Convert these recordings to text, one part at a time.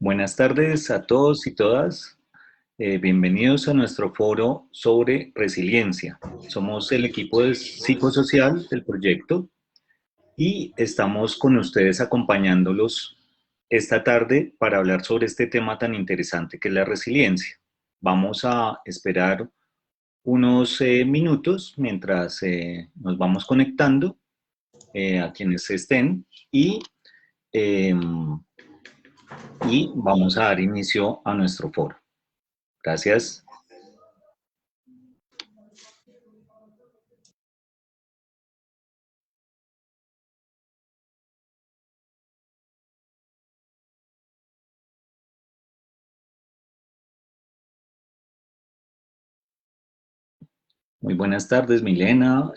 Buenas tardes a todos y todas. Bienvenidos a nuestro foro sobre resiliencia. Somos el equipo de psicosocial del proyecto y estamos con ustedes acompañándolos esta tarde para hablar sobre este tema tan interesante que es la resiliencia. Vamos a esperar unos minutos mientras nos vamos conectando a quienes estén eh, y vamos a dar inicio a nuestro foro. Gracias. Muy buenas tardes, Milena,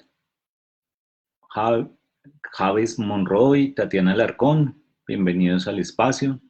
Ja- Javes Monroy, Tatiana Alarcón. Bienvenidos al espacio.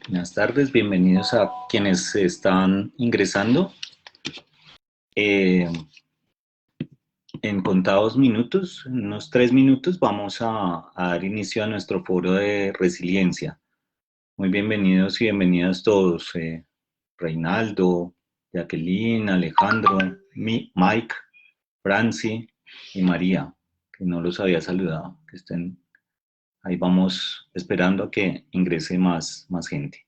Buenas tardes, bienvenidos a quienes están ingresando. Eh, en contados minutos, en unos 3 minutos, vamos a dar inicio a nuestro foro de resiliencia. Muy bienvenidos y bienvenidas todos. Reinaldo, Jacqueline, Alejandro, Mike, Franci y María, que no los había saludado, que estén ahí. Vamos esperando a que ingrese más gente.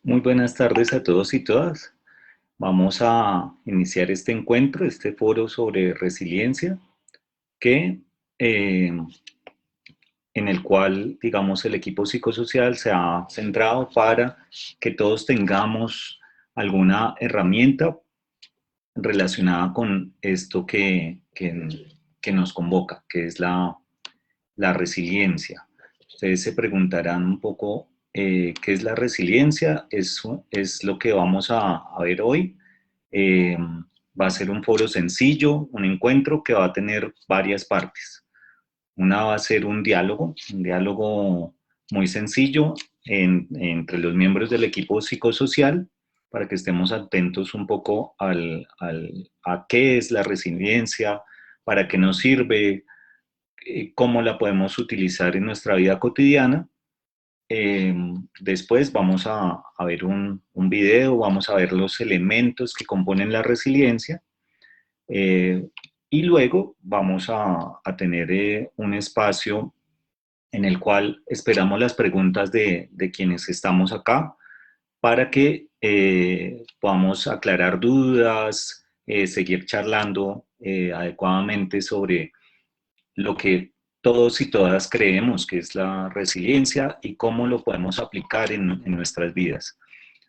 Muy buenas tardes a todos y todas. Vamos a iniciar este encuentro, este foro sobre resiliencia, que, eh, en el cual, digamos, el equipo psicosocial se ha centrado para que todos tengamos alguna herramienta relacionada con esto que nos convoca, que es la resiliencia. Ustedes se preguntarán un poco qué es la resiliencia. Es lo que vamos a ver hoy. Eh, Va a ser un foro sencillo, un encuentro que va a tener varias partes. Una va a ser un diálogo muy sencillo entre los miembros del equipo psicosocial para que estemos atentos un poco a qué es la resiliencia, para qué nos sirve, cómo la podemos utilizar en nuestra vida cotidiana. Eh, Después vamos a ver un video, vamos a ver los elementos que componen la resiliencia, eh, y luego vamos a tener un espacio en el cual esperamos las preguntas de quienes estamos acá para que podamos aclarar dudas, seguir charlando adecuadamente sobre lo que todos y todas creemos que es la resiliencia y cómo lo podemos aplicar en nuestras vidas.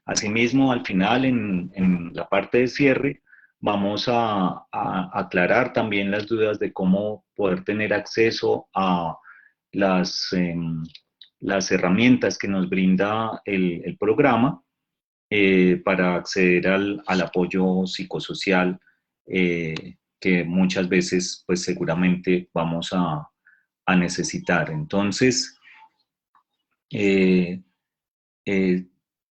Asimismo, al final, en la parte de cierre, vamos a aclarar también las dudas de cómo poder tener acceso a las las herramientas que nos brinda el programa para acceder al apoyo psicosocial que muchas veces, pues seguramente vamos a necesitar. Entonces, eh, eh,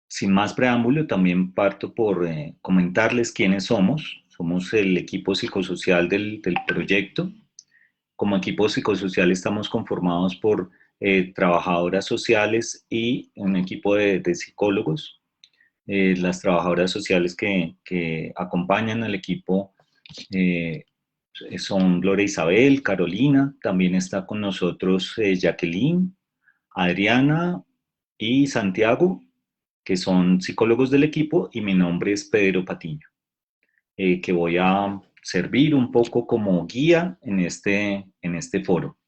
sin más preámbulo, también parto por comentarles quiénes somos. Somos el equipo psicosocial del proyecto. Como equipo psicosocial estamos conformados por trabajadoras sociales y un equipo de psicólogos. Las trabajadoras sociales que acompañan al equipo eh, son Gloria Isabel, Carolina, también está con nosotros Jacqueline, Adriana y Santiago, que son psicólogos del equipo, y mi nombre es Pedro Patiño, que voy a servir un poco como guía en este foro.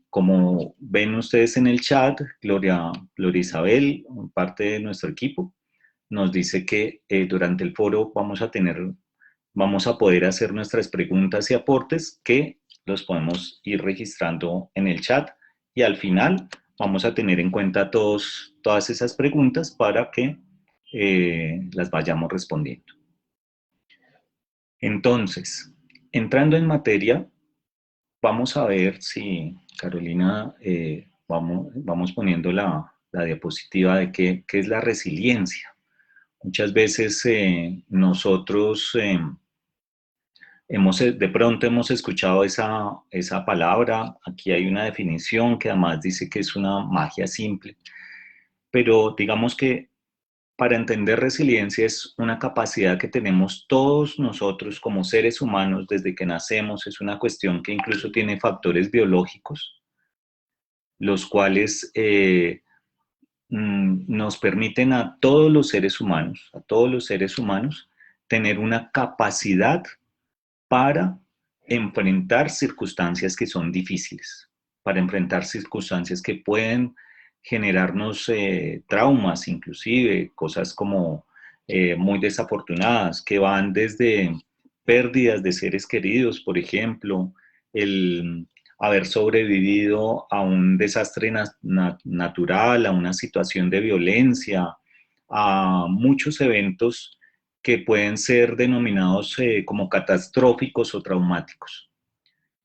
Como ven ustedes en el chat, Gloria Isabel, parte de nuestro equipo, nos dice que durante el foro vamos a poder hacer nuestras preguntas y aportes que los podemos ir registrando en el chat, y al final vamos a tener en cuenta todas esas preguntas para que las vayamos respondiendo. Entonces, entrando en materia, vamos a ver si, Carolina, vamos poniendo la diapositiva de qué es la resiliencia. Muchas veces nosotros de pronto hemos escuchado esa palabra. Aquí hay una definición que además dice que es una magia simple, pero digamos que para entender resiliencia es una capacidad que tenemos todos nosotros como seres humanos desde que nacemos. Es una cuestión que incluso tiene factores biológicos, los cuales nos permiten a todos los seres humanos, tener una capacidad para enfrentar circunstancias que son difíciles, para enfrentar circunstancias que pueden generarnos traumas, inclusive cosas como muy desafortunadas, que van desde pérdidas de seres queridos, por ejemplo, el haber sobrevivido a un desastre natural, a una situación de violencia, a muchos eventos que pueden ser denominados como catastróficos o traumáticos.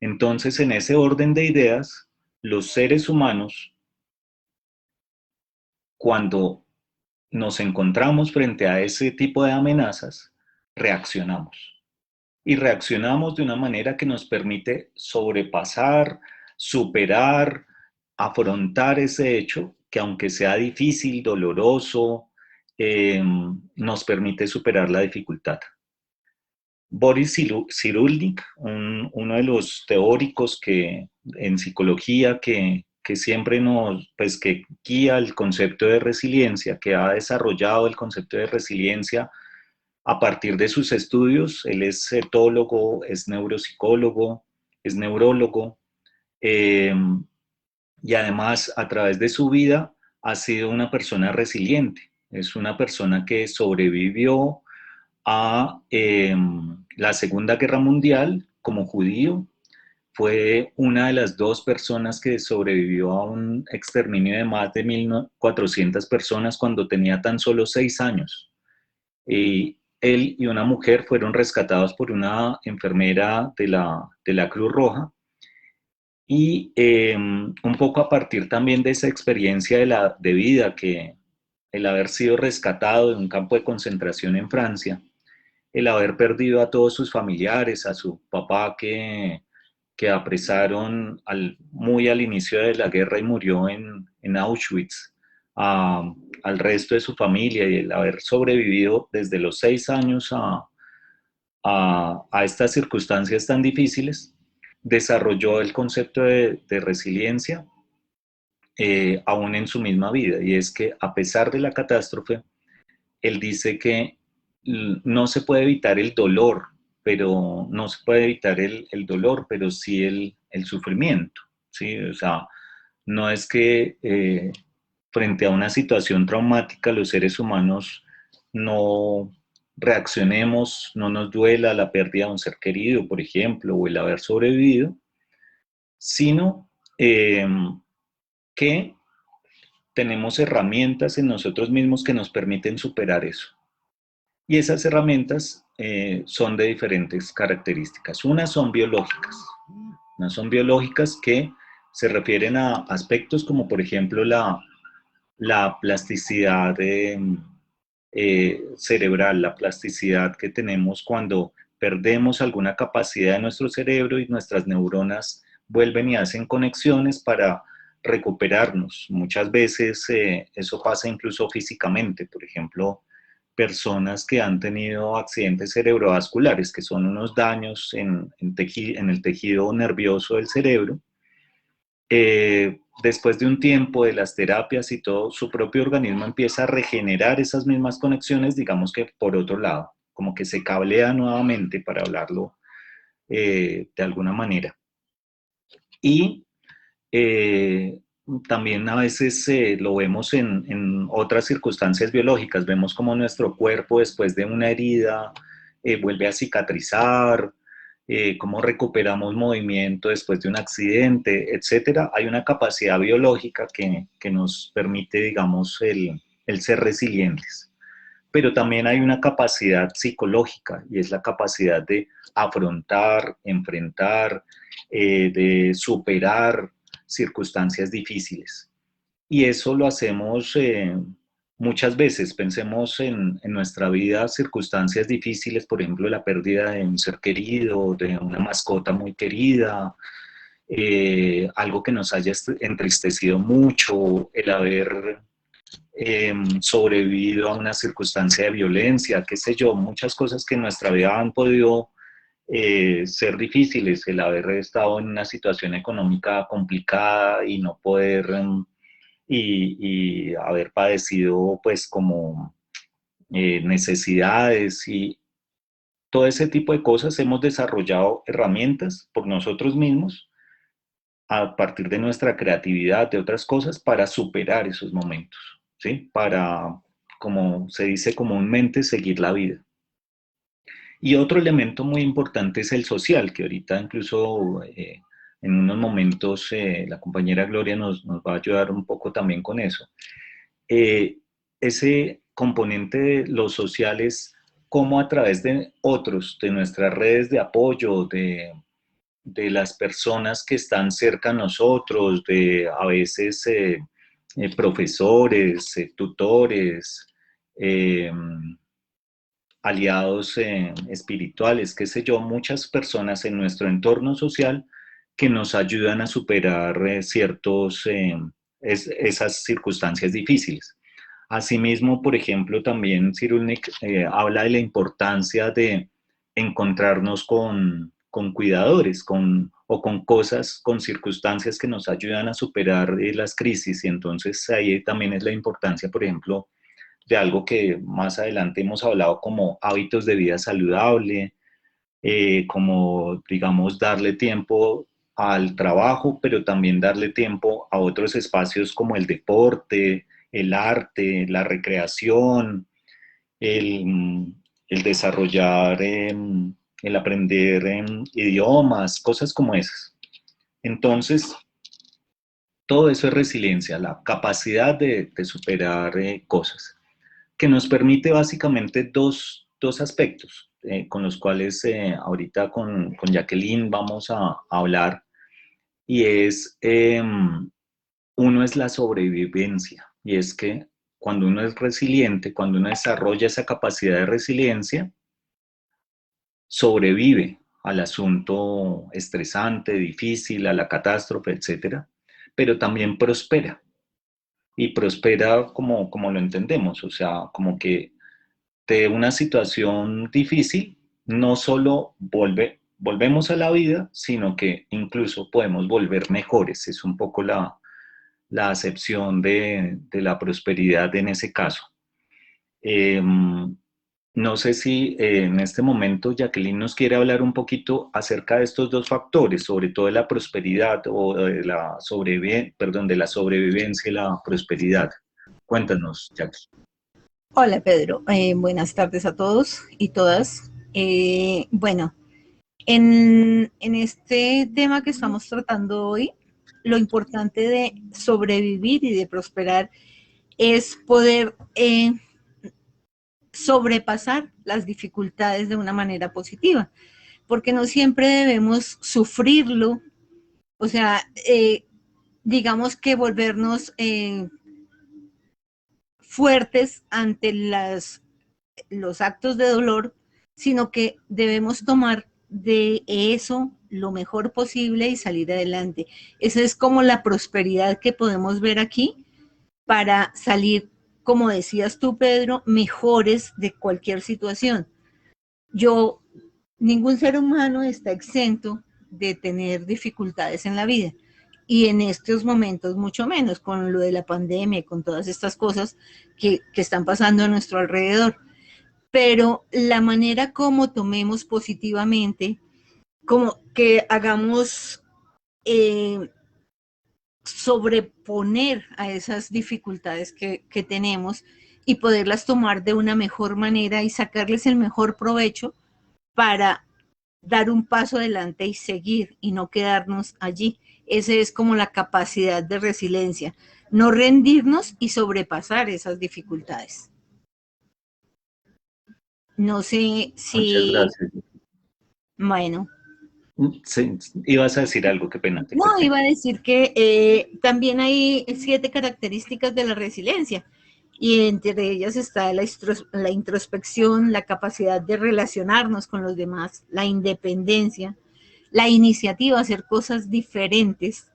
Entonces, en ese orden de ideas, los seres humanos, cuando nos encontramos frente a ese tipo de amenazas, reaccionamos. Y reaccionamos de una manera que nos permite sobrepasar, superar, afrontar ese hecho que, aunque sea difícil, doloroso, nos permite superar la dificultad. Boris Cyrulnik, uno de los teóricos en psicología que que siempre pues que guía el concepto de resiliencia, que ha desarrollado el concepto de resiliencia a partir de sus estudios. Él es etólogo, es neuropsicólogo, es neurólogo, eh, y además a través de su vida ha sido una persona resiliente. Es una persona que sobrevivió a la Segunda Guerra Mundial como judío. Fue una de las dos personas que sobrevivió a un exterminio de más de 1.400 personas cuando tenía tan solo 6 años. Y él y una mujer fueron rescatados por una enfermera de la Cruz Roja. Y un poco a partir también de esa experiencia de vida, que el haber sido rescatado de un campo de concentración en Francia, el haber perdido a todos sus familiares, a su papá que apresaron muy al inicio de la guerra y murió en Auschwitz, al resto de su familia, y el haber sobrevivido desde los 6 años a estas circunstancias tan difíciles, desarrolló el concepto de resiliencia aún en su misma vida, y es que a pesar de la catástrofe, él dice que no se puede evitar el dolor, pero no se puede evitar el dolor, pero sí el sufrimiento, ¿sí? O sea, no es que frente a una situación traumática los seres humanos no reaccionemos, no nos duela la pérdida de un ser querido, por ejemplo, o el haber sobrevivido, sino que tenemos herramientas en nosotros mismos que nos permiten superar eso. Y esas herramientas son de diferentes características. Unas son biológicas que se refieren a aspectos como por ejemplo la plasticidad cerebral, la plasticidad que tenemos cuando perdemos alguna capacidad de nuestro cerebro y nuestras neuronas vuelven y hacen conexiones para recuperarnos. Muchas veces eso pasa incluso físicamente. Por ejemplo, personas que han tenido accidentes cerebrovasculares, que son unos daños en el tejido nervioso del cerebro. Después de un tiempo de las terapias y todo, su propio organismo empieza a regenerar esas mismas conexiones, digamos que por otro lado, como que se cablea nuevamente, para hablarlo de alguna manera. Y eh, también a veces lo vemos en otras circunstancias biológicas. Vemos como nuestro cuerpo después de una herida vuelve a cicatrizar, cómo recuperamos movimiento después de un accidente, etcétera. Hay una capacidad biológica que nos permite, digamos, el ser resilientes. Pero también hay una capacidad psicológica, y es la capacidad de afrontar, enfrentar, de superar circunstancias difíciles. Y eso lo hacemos muchas veces. Pensemos en nuestra vida circunstancias difíciles, por ejemplo, la pérdida de un ser querido, de una mascota muy querida, algo que nos haya entristecido mucho, el haber sobrevivido a una circunstancia de violencia, qué sé yo, muchas cosas que en nuestra vida han podido ser difíciles, el haber estado en una situación económica complicada y no poder, y haber padecido pues como necesidades y todo ese tipo de cosas. Hemos desarrollado herramientas por nosotros mismos a partir de nuestra creatividad, de otras cosas, para superar esos momentos, ¿sí? Para, como se dice comúnmente, seguir la vida. Y otro elemento muy importante es el social, que ahorita incluso en unos momentos la compañera Gloria nos va a ayudar un poco también con eso. Ese componente de los sociales, cómo a través de otros, de nuestras redes de apoyo, de las personas que están cerca a nosotros, de a veces profesores, tutores, eh, aliados espirituales, qué sé yo, muchas personas en nuestro entorno social que nos ayudan a superar esas circunstancias difíciles. Asimismo, por ejemplo, también Cyrulnik habla de la importancia de encontrarnos con cuidadores, o con cosas, con circunstancias que nos ayudan a superar las crisis. Y entonces ahí también es la importancia, por ejemplo, de algo que más adelante hemos hablado como hábitos de vida saludable, como, digamos, darle tiempo al trabajo, pero también darle tiempo a otros espacios como el deporte, el arte, la recreación, el, el desarrollar, el aprender idiomas, cosas como esas. Entonces, todo eso es resiliencia, la capacidad de superar cosas, que nos permite básicamente dos aspectos con los cuales ahorita con Jacqueline vamos a hablar, y uno es la sobrevivencia, y es que cuando uno es resiliente, cuando uno desarrolla esa capacidad de resiliencia, sobrevive al asunto estresante, difícil, a la catástrofe, etcétera, pero también prospera. Y prospera como lo entendemos, o sea, como que de una situación difícil no solo volvemos a la vida, sino que incluso podemos volver mejores. Es un poco la acepción de la prosperidad en ese caso. Eh, no sé si en este momento Jacqueline nos quiere hablar un poquito acerca de estos dos factores, sobre todo de la prosperidad o de de la sobrevivencia y la prosperidad. Cuéntanos, Jackie. Hola Pedro, buenas tardes a todos y todas. Bueno, en este tema que estamos tratando hoy, lo importante de sobrevivir y de prosperar es poder sobrepasar las dificultades de una manera positiva, porque no siempre debemos sufrirlo, o sea, digamos que volvernos fuertes ante los actos de dolor, sino que debemos tomar de eso lo mejor posible y salir adelante. Esa es como la prosperidad que podemos ver aquí para salir, como decías tú, Pedro, mejores de cualquier situación. Ningún ser humano está exento de tener dificultades en la vida. Y en estos momentos mucho menos, con lo de la pandemia, con todas estas cosas que están pasando a nuestro alrededor. Pero la manera como tomemos positivamente, como que hagamos sobreponer a esas dificultades que tenemos y poderlas tomar de una mejor manera y sacarles el mejor provecho para dar un paso adelante y seguir y no quedarnos allí. Esa es como la capacidad de resiliencia, no rendirnos y sobrepasar esas dificultades. No sé Muchas si, gracias. bueno. Sí, ibas a decir algo, qué pena, te No, corté. iba a decir que también hay 7 características de la resiliencia y entre ellas está la introspección, la capacidad de relacionarnos con los demás, la independencia, la iniciativa, hacer cosas diferentes,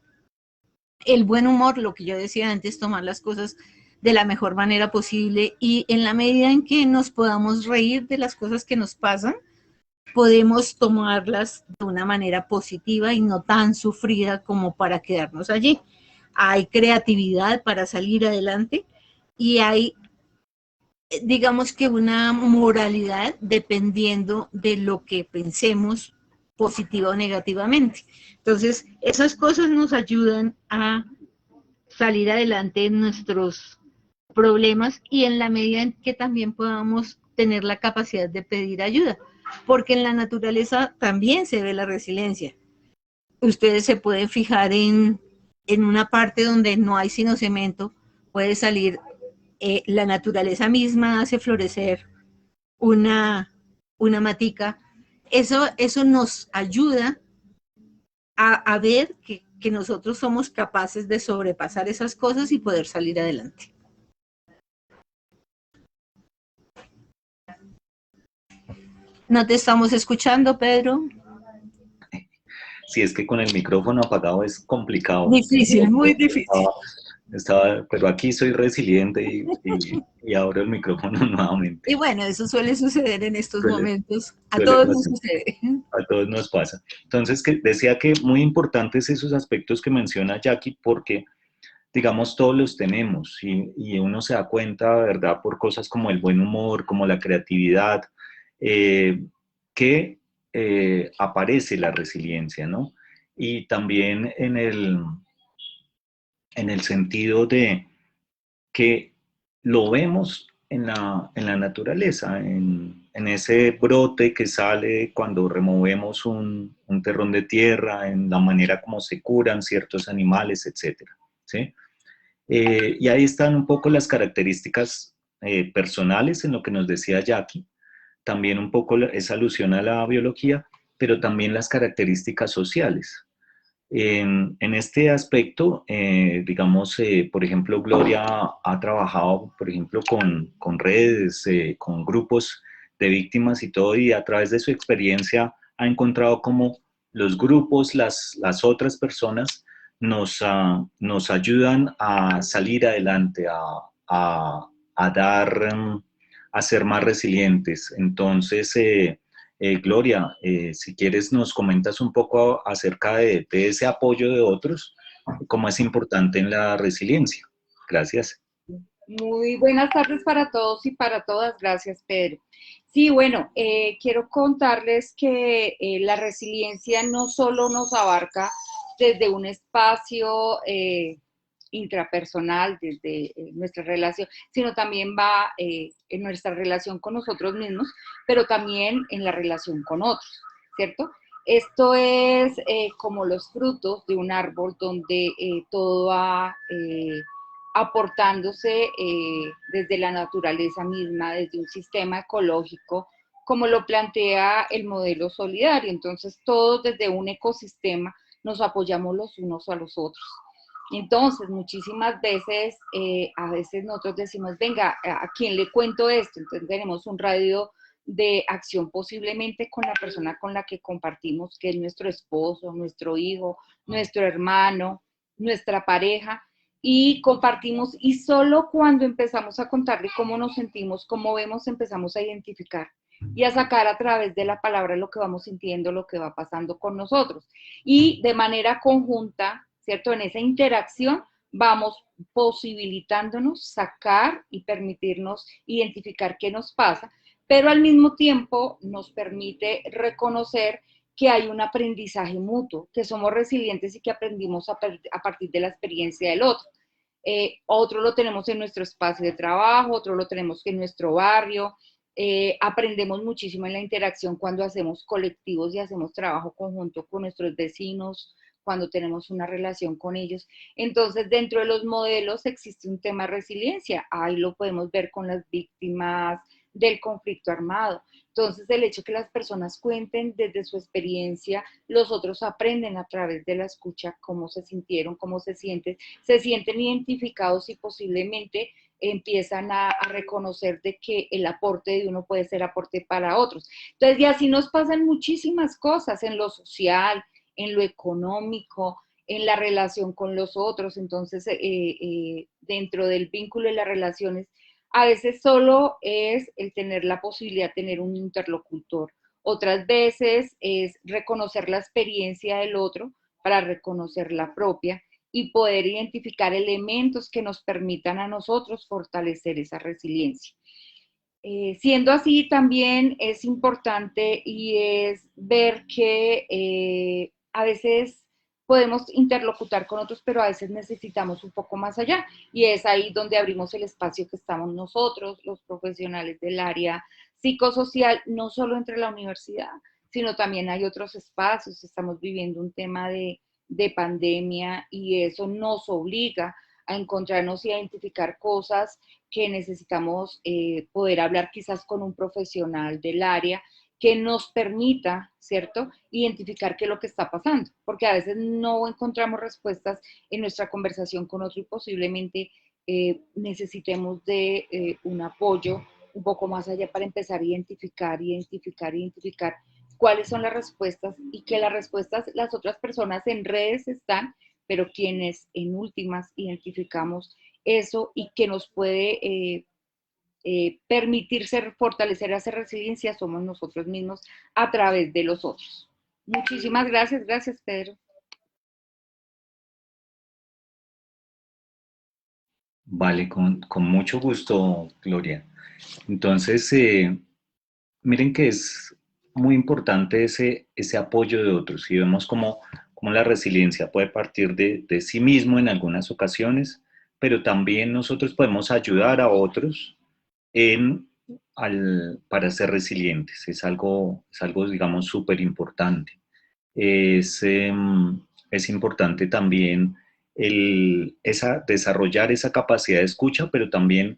el buen humor, lo que yo decía antes, tomar las cosas de la mejor manera posible y en la medida en que nos podamos reír de las cosas que nos pasan, podemos tomarlas de una manera positiva y no tan sufrida como para quedarnos allí. Hay creatividad para salir adelante y hay, digamos que una moralidad dependiendo de lo que pensemos positiva o negativamente. Entonces, esas cosas nos ayudan a salir adelante en nuestros problemas y en la medida en que también podamos tener la capacidad de pedir ayuda, porque en la naturaleza también se ve la resiliencia. Ustedes se pueden fijar en una parte donde no hay sino cemento, puede salir, la naturaleza misma hace florecer una matica. Eso nos ayuda a ver que nosotros somos capaces de sobrepasar esas cosas y poder salir adelante. No te estamos escuchando, Pedro. Si es que con el micrófono apagado es complicado. Difícil, muy difícil. pero aquí soy resiliente y abro el micrófono nuevamente. Y bueno, eso suele suceder en estos Suele, momentos. A suele todos nos pasar. sucede. A todos nos pasa. Entonces, decía que muy importantes esos aspectos que menciona Jackie, porque, digamos, todos los tenemos y uno se da cuenta, ¿verdad?, por cosas como el buen humor, como la creatividad, eh, que aparece la resiliencia, ¿no? Y también en el sentido de que lo vemos en la naturaleza, en ese brote que sale cuando removemos un terrón de tierra, en la manera como se curan ciertos animales, etcétera, ¿sí? Y ahí están un poco las características personales en lo que nos decía Jackie, también un poco esa alusión a la biología, pero también las características sociales. En este aspecto, digamos, por ejemplo, Gloria ha trabajado, por ejemplo, con redes, con grupos de víctimas y todo, y a través de su experiencia ha encontrado cómo los grupos, las otras personas, nos ayudan a salir adelante, a, a dar, a ser más resilientes. Entonces, Gloria, si quieres nos comentas un poco acerca de ese apoyo de otros, cómo es importante en la resiliencia. Gracias. Muy buenas tardes para todos y para todas. Gracias, Pedro. Sí, bueno, quiero contarles que la resiliencia no solo nos abarca desde un espacio intrapersonal, desde nuestra relación, sino también va en nuestra relación con nosotros mismos, pero también en la relación con otros, ¿cierto? Esto es como los frutos de un árbol donde todo va aportándose desde la naturaleza misma, desde un sistema ecológico, como lo plantea el modelo solidario. Entonces, todos desde un ecosistema nos apoyamos los unos a los otros. Entonces, muchísimas veces, a veces nosotros decimos, venga, ¿a quién le cuento esto? Entonces tenemos un radio de acción posiblemente con la persona con la que compartimos, que es nuestro esposo, nuestro hijo, nuestro hermano, nuestra pareja, y compartimos, y solo cuando empezamos a contarle cómo nos sentimos, cómo vemos, empezamos a identificar y a sacar a través de la palabra lo que vamos sintiendo, lo que va pasando con nosotros. Y de manera conjunta, ¿cierto? En esa interacción vamos posibilitándonos sacar y permitirnos identificar qué nos pasa, pero al mismo tiempo nos permite reconocer que hay un aprendizaje mutuo, que somos resilientes y que aprendimos a partir de la experiencia del otro. Otro lo tenemos en nuestro espacio de trabajo, otro lo tenemos en nuestro barrio. Aprendemos muchísimo en la interacción cuando hacemos colectivos y hacemos trabajo conjunto con nuestros vecinos, cuando tenemos una relación con ellos. Entonces, dentro de los modelos existe un tema de resiliencia. Ahí lo podemos ver con las víctimas del conflicto armado. Entonces, el hecho que las personas cuenten desde su experiencia, los otros aprenden a través de la escucha cómo se sintieron, cómo se sienten identificados y posiblemente empiezan a reconocer de que el aporte de uno puede ser aporte para otros. Entonces, y así nos pasan muchísimas cosas en lo social, en lo económico, en la relación con los otros. Entonces, dentro del vínculo y las relaciones, a veces solo es el tener la posibilidad de tener un interlocutor. Otras veces es reconocer la experiencia del otro para reconocer la propia y poder identificar elementos que nos permitan a nosotros fortalecer esa resiliencia. Siendo así, también es importante y es ver que a veces podemos interlocutar con otros, pero a veces necesitamos un poco más allá. Y es ahí donde abrimos el espacio que estamos nosotros, los profesionales del área psicosocial, no solo entre la universidad, sino también hay otros espacios. Estamos viviendo un tema de pandemia y eso nos obliga a encontrarnos y a identificar cosas que necesitamos poder hablar quizás con un profesional del área que nos permita, ¿cierto?, identificar qué es lo que está pasando, porque a veces no encontramos respuestas en nuestra conversación con otro y posiblemente necesitemos de un apoyo un poco más allá para empezar a identificar cuáles son las respuestas y que las respuestas las otras personas en redes están, pero quienes en últimas identificamos eso y que nos puede permitir fortalecer esa resiliencia somos nosotros mismos a través de los otros. Muchísimas gracias, gracias Pedro. Vale, con mucho gusto, Gloria. Entonces, miren que es muy importante ese apoyo de otros y vemos cómo la resiliencia puede partir de sí mismo en algunas ocasiones, pero también nosotros podemos ayudar a otros para ser resilientes. Es algo digamos, súper importante. Es importante también desarrollar esa capacidad de escucha, pero también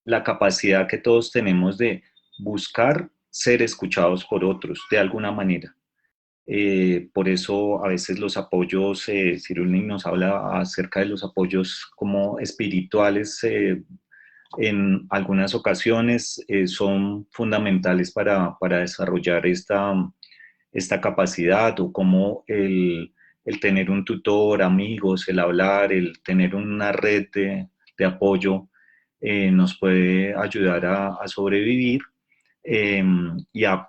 la capacidad que todos tenemos de buscar ser escuchados por otros de alguna manera. Por eso a veces los apoyos, Cyrulnik nos habla acerca de los apoyos como espirituales, en algunas ocasiones son fundamentales para desarrollar esta capacidad, o como el tener un tutor, amigos, el hablar, el tener una red de apoyo nos puede ayudar a sobrevivir y a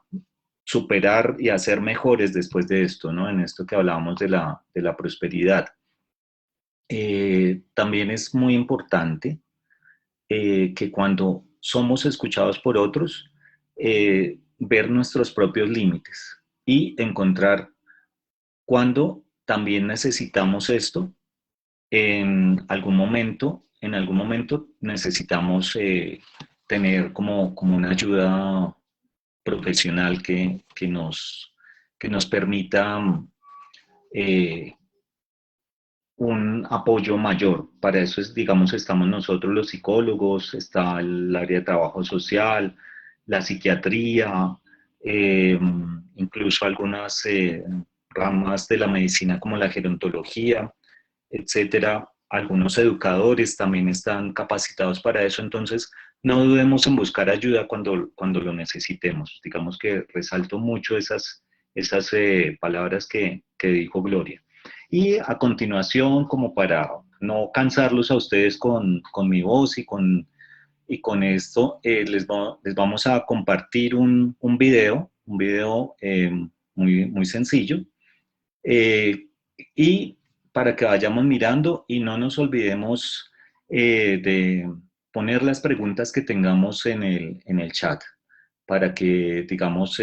superar y a ser mejores después de esto, ¿no? En esto que hablábamos de la prosperidad. También es muy importante que cuando somos escuchados por otros, ver nuestros propios límites y encontrar cuando también necesitamos esto. En algún momento necesitamos tener como una ayuda profesional que nos permita eh, un apoyo mayor. Para eso digamos, estamos nosotros los psicólogos, está el área de trabajo social, la psiquiatría, eh, incluso algunas ramas de la medicina como la gerontología, etcétera. Algunos educadores también están capacitados para eso, entonces no dudemos en buscar ayuda cuando lo necesitemos. Digamos que resalto mucho esas palabras que dijo Gloria. Y a continuación, como para no cansarlos a ustedes con mi voz y con esto, les vamos a compartir un video muy sencillo, eh, y para que vayamos mirando y no nos olvidemos de poner las preguntas que tengamos en el chat, para que, digamos,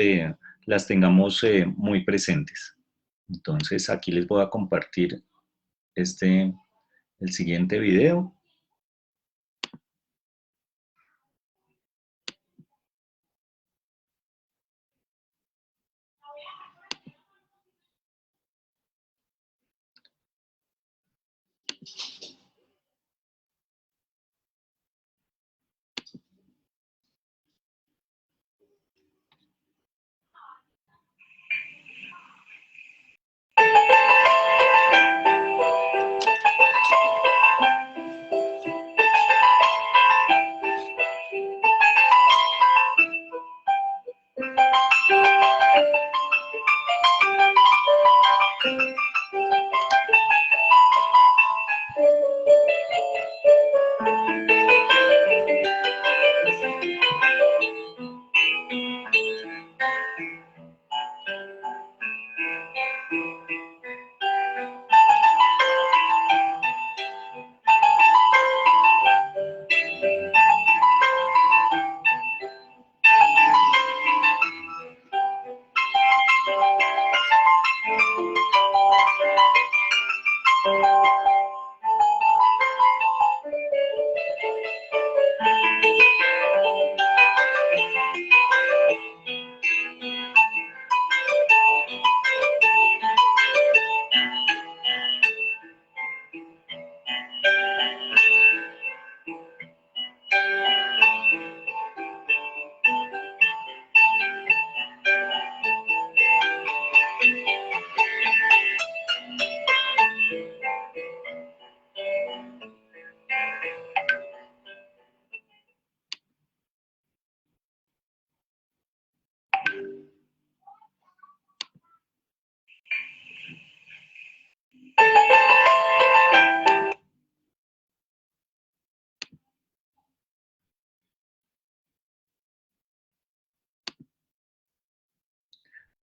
las tengamos muy presentes. Entonces, aquí les voy a compartir el siguiente video.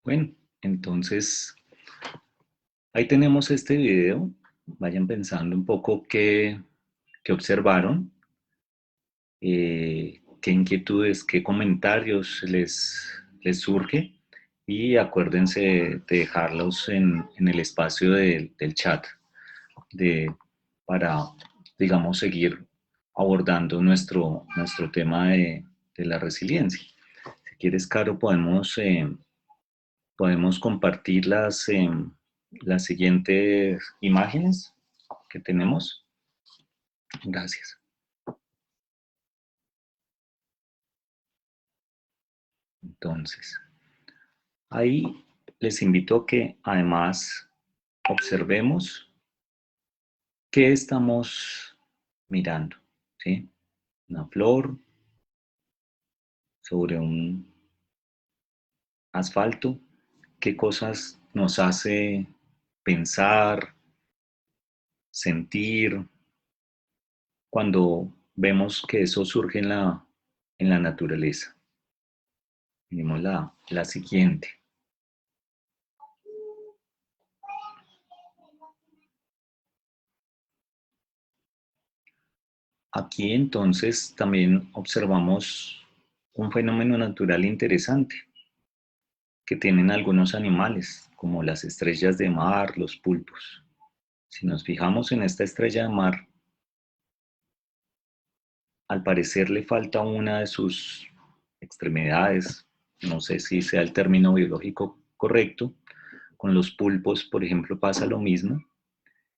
Bueno, entonces ahí tenemos este video. Vayan pensando un poco qué observaron, qué inquietudes, qué comentarios les surge y acuérdense de dejarlos en el espacio del chat para, digamos, seguir abordando nuestro tema de la resiliencia. Si quieres, Caro, podemos compartir las siguientes imágenes que tenemos. Gracias. Entonces, ahí les invito a que además observemos qué estamos mirando, ¿sí? Una flor sobre un asfalto, qué cosas nos hace pensar, sentir, cuando vemos que eso surge en la naturaleza. Miremos la siguiente. Aquí entonces también observamos un fenómeno natural interesante que tienen algunos animales, como las estrellas de mar, los pulpos. Si nos fijamos en esta estrella de mar, al parecer le falta una de sus extremidades, no sé si sea el término biológico correcto. Con los pulpos, por ejemplo, pasa lo mismo,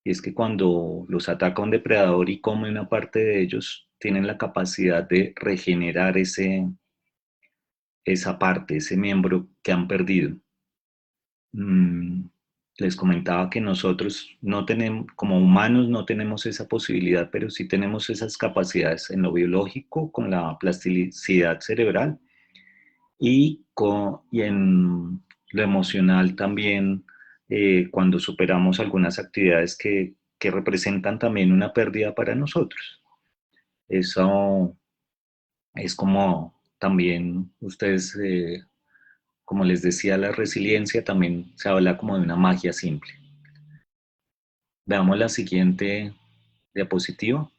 y es que cuando los ataca un depredador y come una parte de ellos, tienen la capacidad de regenerar esa parte, ese miembro que han perdido. Les comentaba que nosotros no tenemos, como humanos no tenemos esa posibilidad, pero sí tenemos esas capacidades en lo biológico, con la plasticidad cerebral y en lo emocional también, cuando superamos algunas actividades que representan también una pérdida para nosotros. Eso es como también ustedes, como les decía, la resiliencia también se habla como de una magia simple. Veamos la siguiente diapositiva.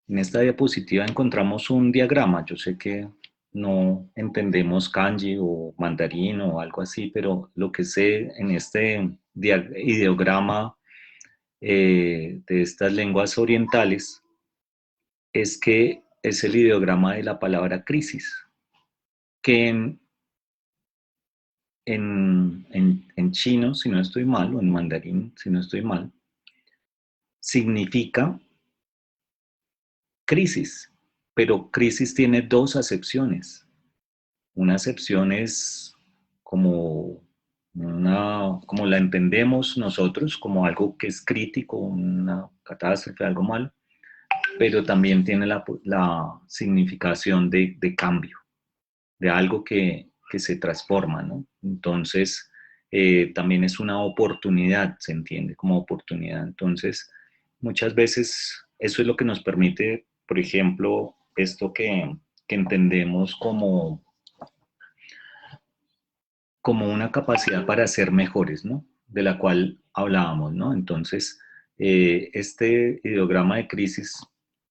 En esta diapositiva encontramos un diagrama. Yo sé que no entendemos kanji o mandarín o algo así, pero lo que sé en este ideograma de estas lenguas orientales es que es el ideograma de la palabra crisis, que en chino, si no estoy mal, o en mandarín, si no estoy mal, significa crisis, pero crisis tiene dos acepciones. Una acepción es como, como la entendemos nosotros, como algo que es crítico, una catástrofe, algo malo, pero también tiene la significación de cambio, de algo que se transforma, ¿no? Entonces, también es una oportunidad, se entiende como oportunidad. Entonces, muchas veces eso es lo que nos permite, por ejemplo, esto que entendemos como una capacidad para ser mejores, ¿no? De la cual hablábamos, ¿no? Entonces, este ideograma de crisis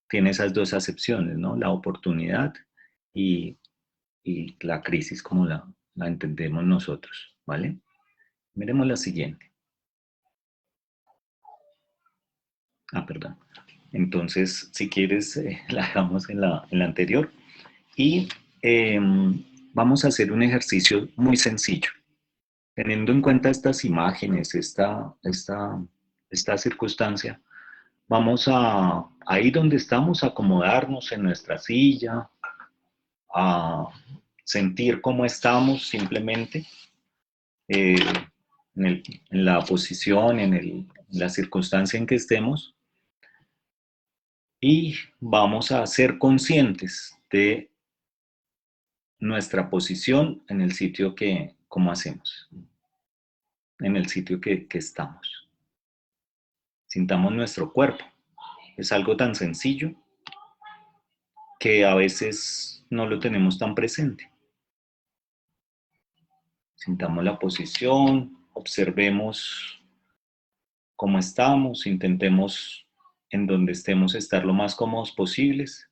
tiene esas dos acepciones, ¿no? La oportunidad y, y la crisis como la entendemos nosotros, ¿vale? Miremos la siguiente. Perdón. Entonces, si quieres, la dejamos en la anterior. Y vamos a hacer un ejercicio muy sencillo. Teniendo en cuenta estas imágenes, esta circunstancia, vamos a ahí donde estamos, a acomodarnos en nuestra silla, a sentir cómo estamos simplemente, eh, en la posición, en la circunstancia en que estemos, y vamos a ser conscientes de nuestra posición en el sitio ¿cómo hacemos? En el sitio que estamos. Sintamos nuestro cuerpo. Es algo tan sencillo que a veces no lo tenemos tan presente. Sintamos la posición, observemos cómo estamos, intentemos en donde estemos estar lo más cómodos posibles.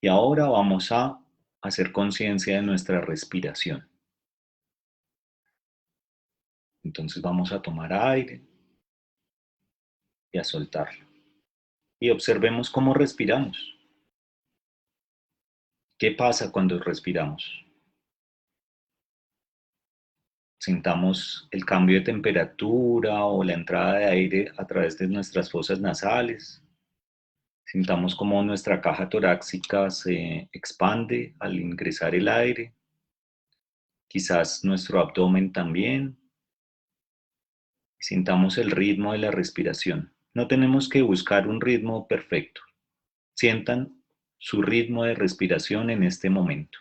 Y ahora vamos a hacer conciencia de nuestra respiración. Entonces vamos a tomar aire y a soltarlo. Y observemos cómo respiramos. ¿Qué pasa cuando respiramos? Sintamos el cambio de temperatura o la entrada de aire a través de nuestras fosas nasales. Sintamos cómo nuestra caja torácica se expande al ingresar el aire. Quizás nuestro abdomen también. Sintamos el ritmo de la respiración. No tenemos que buscar un ritmo perfecto. Sientan su ritmo de respiración en este momento.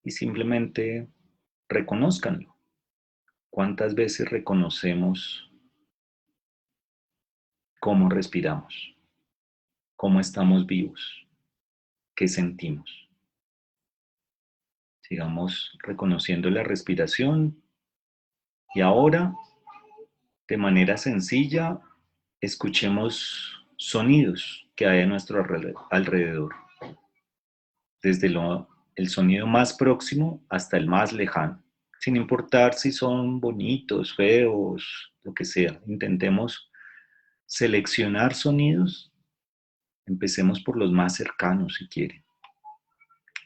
Y simplemente reconózcanlo. ¿Cuántas veces reconocemos cómo respiramos? ¿Cómo estamos vivos? ¿Qué sentimos? Sigamos reconociendo la respiración y ahora, de manera sencilla, escuchemos sonidos que hay a nuestro alrededor, desde el sonido más próximo hasta el más lejano, sin importar si son bonitos, feos, lo que sea. Intentemos seleccionar sonidos. Empecemos por los más cercanos, si quieren.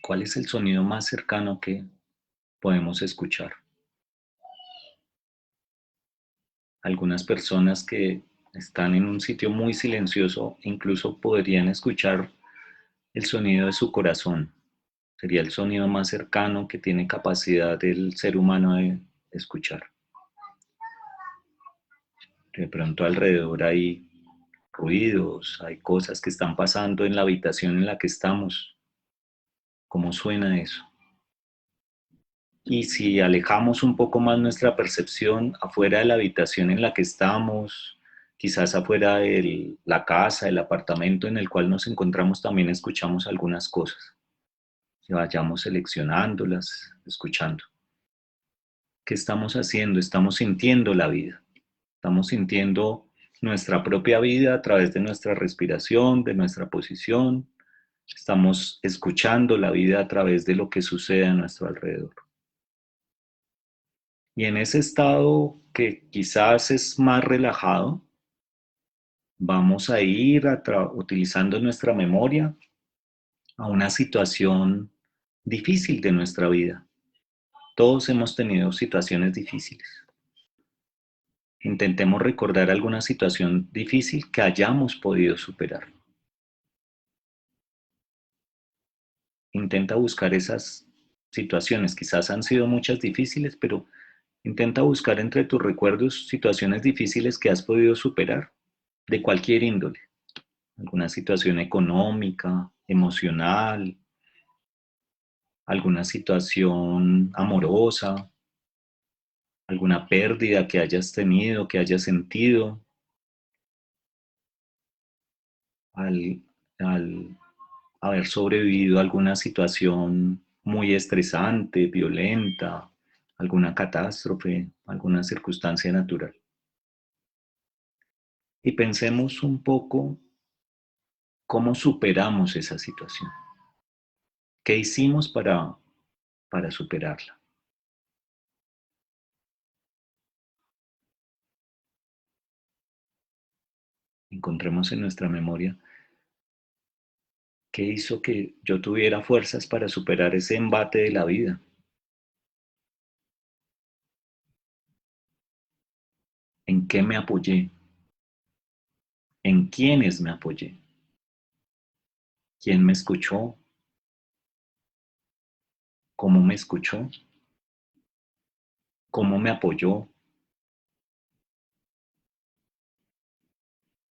¿Cuál es el sonido más cercano que podemos escuchar? Algunas personas que están en un sitio muy silencioso incluso podrían escuchar el sonido de su corazón. Sería el sonido más cercano que tiene capacidad del ser humano de escuchar. De pronto alrededor hay ruidos, hay cosas que están pasando en la habitación en la que estamos. ¿Cómo suena eso? Y si alejamos un poco más nuestra percepción afuera de la habitación en la que estamos, quizás afuera de la casa, el apartamento en el cual nos encontramos, también escuchamos algunas cosas. Que vayamos seleccionándolas, escuchando. ¿Qué estamos haciendo? Estamos sintiendo la vida. Estamos sintiendo nuestra propia vida a través de nuestra respiración, de nuestra posición. Estamos escuchando la vida a través de lo que sucede a nuestro alrededor. Y en ese estado que quizás es más relajado, vamos a ir utilizando nuestra memoria a una situación difícil de nuestra vida. Todos hemos tenido situaciones difíciles. Intentemos recordar alguna situación difícil que hayamos podido superar. Intenta buscar esas situaciones, quizás han sido muchas difíciles, pero intenta buscar entre tus recuerdos situaciones difíciles que has podido superar, de cualquier índole. Alguna situación económica, emocional, alguna situación amorosa, alguna pérdida que hayas tenido, que hayas sentido al, al haber sobrevivido a alguna situación muy estresante, violenta, alguna catástrofe, alguna circunstancia natural. Y pensemos un poco cómo superamos esa situación. ¿Qué hicimos para superarla? Encontremos en nuestra memoria qué hizo que yo tuviera fuerzas para superar ese embate de la vida. ¿En qué me apoyé? ¿En quiénes me apoyé? ¿Quién me escuchó? ¿Cómo me escuchó? ¿Cómo me apoyó?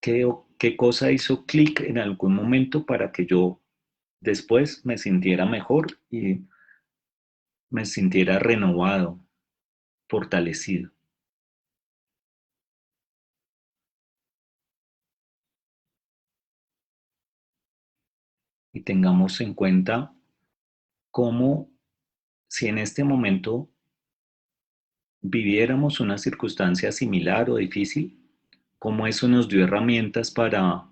¿Qué cosa hizo clic en algún momento para que yo después me sintiera mejor y me sintiera renovado, fortalecido? y tengamos en cuenta cómo, si en este momento viviéramos una circunstancia similar o difícil, cómo eso nos dio herramientas para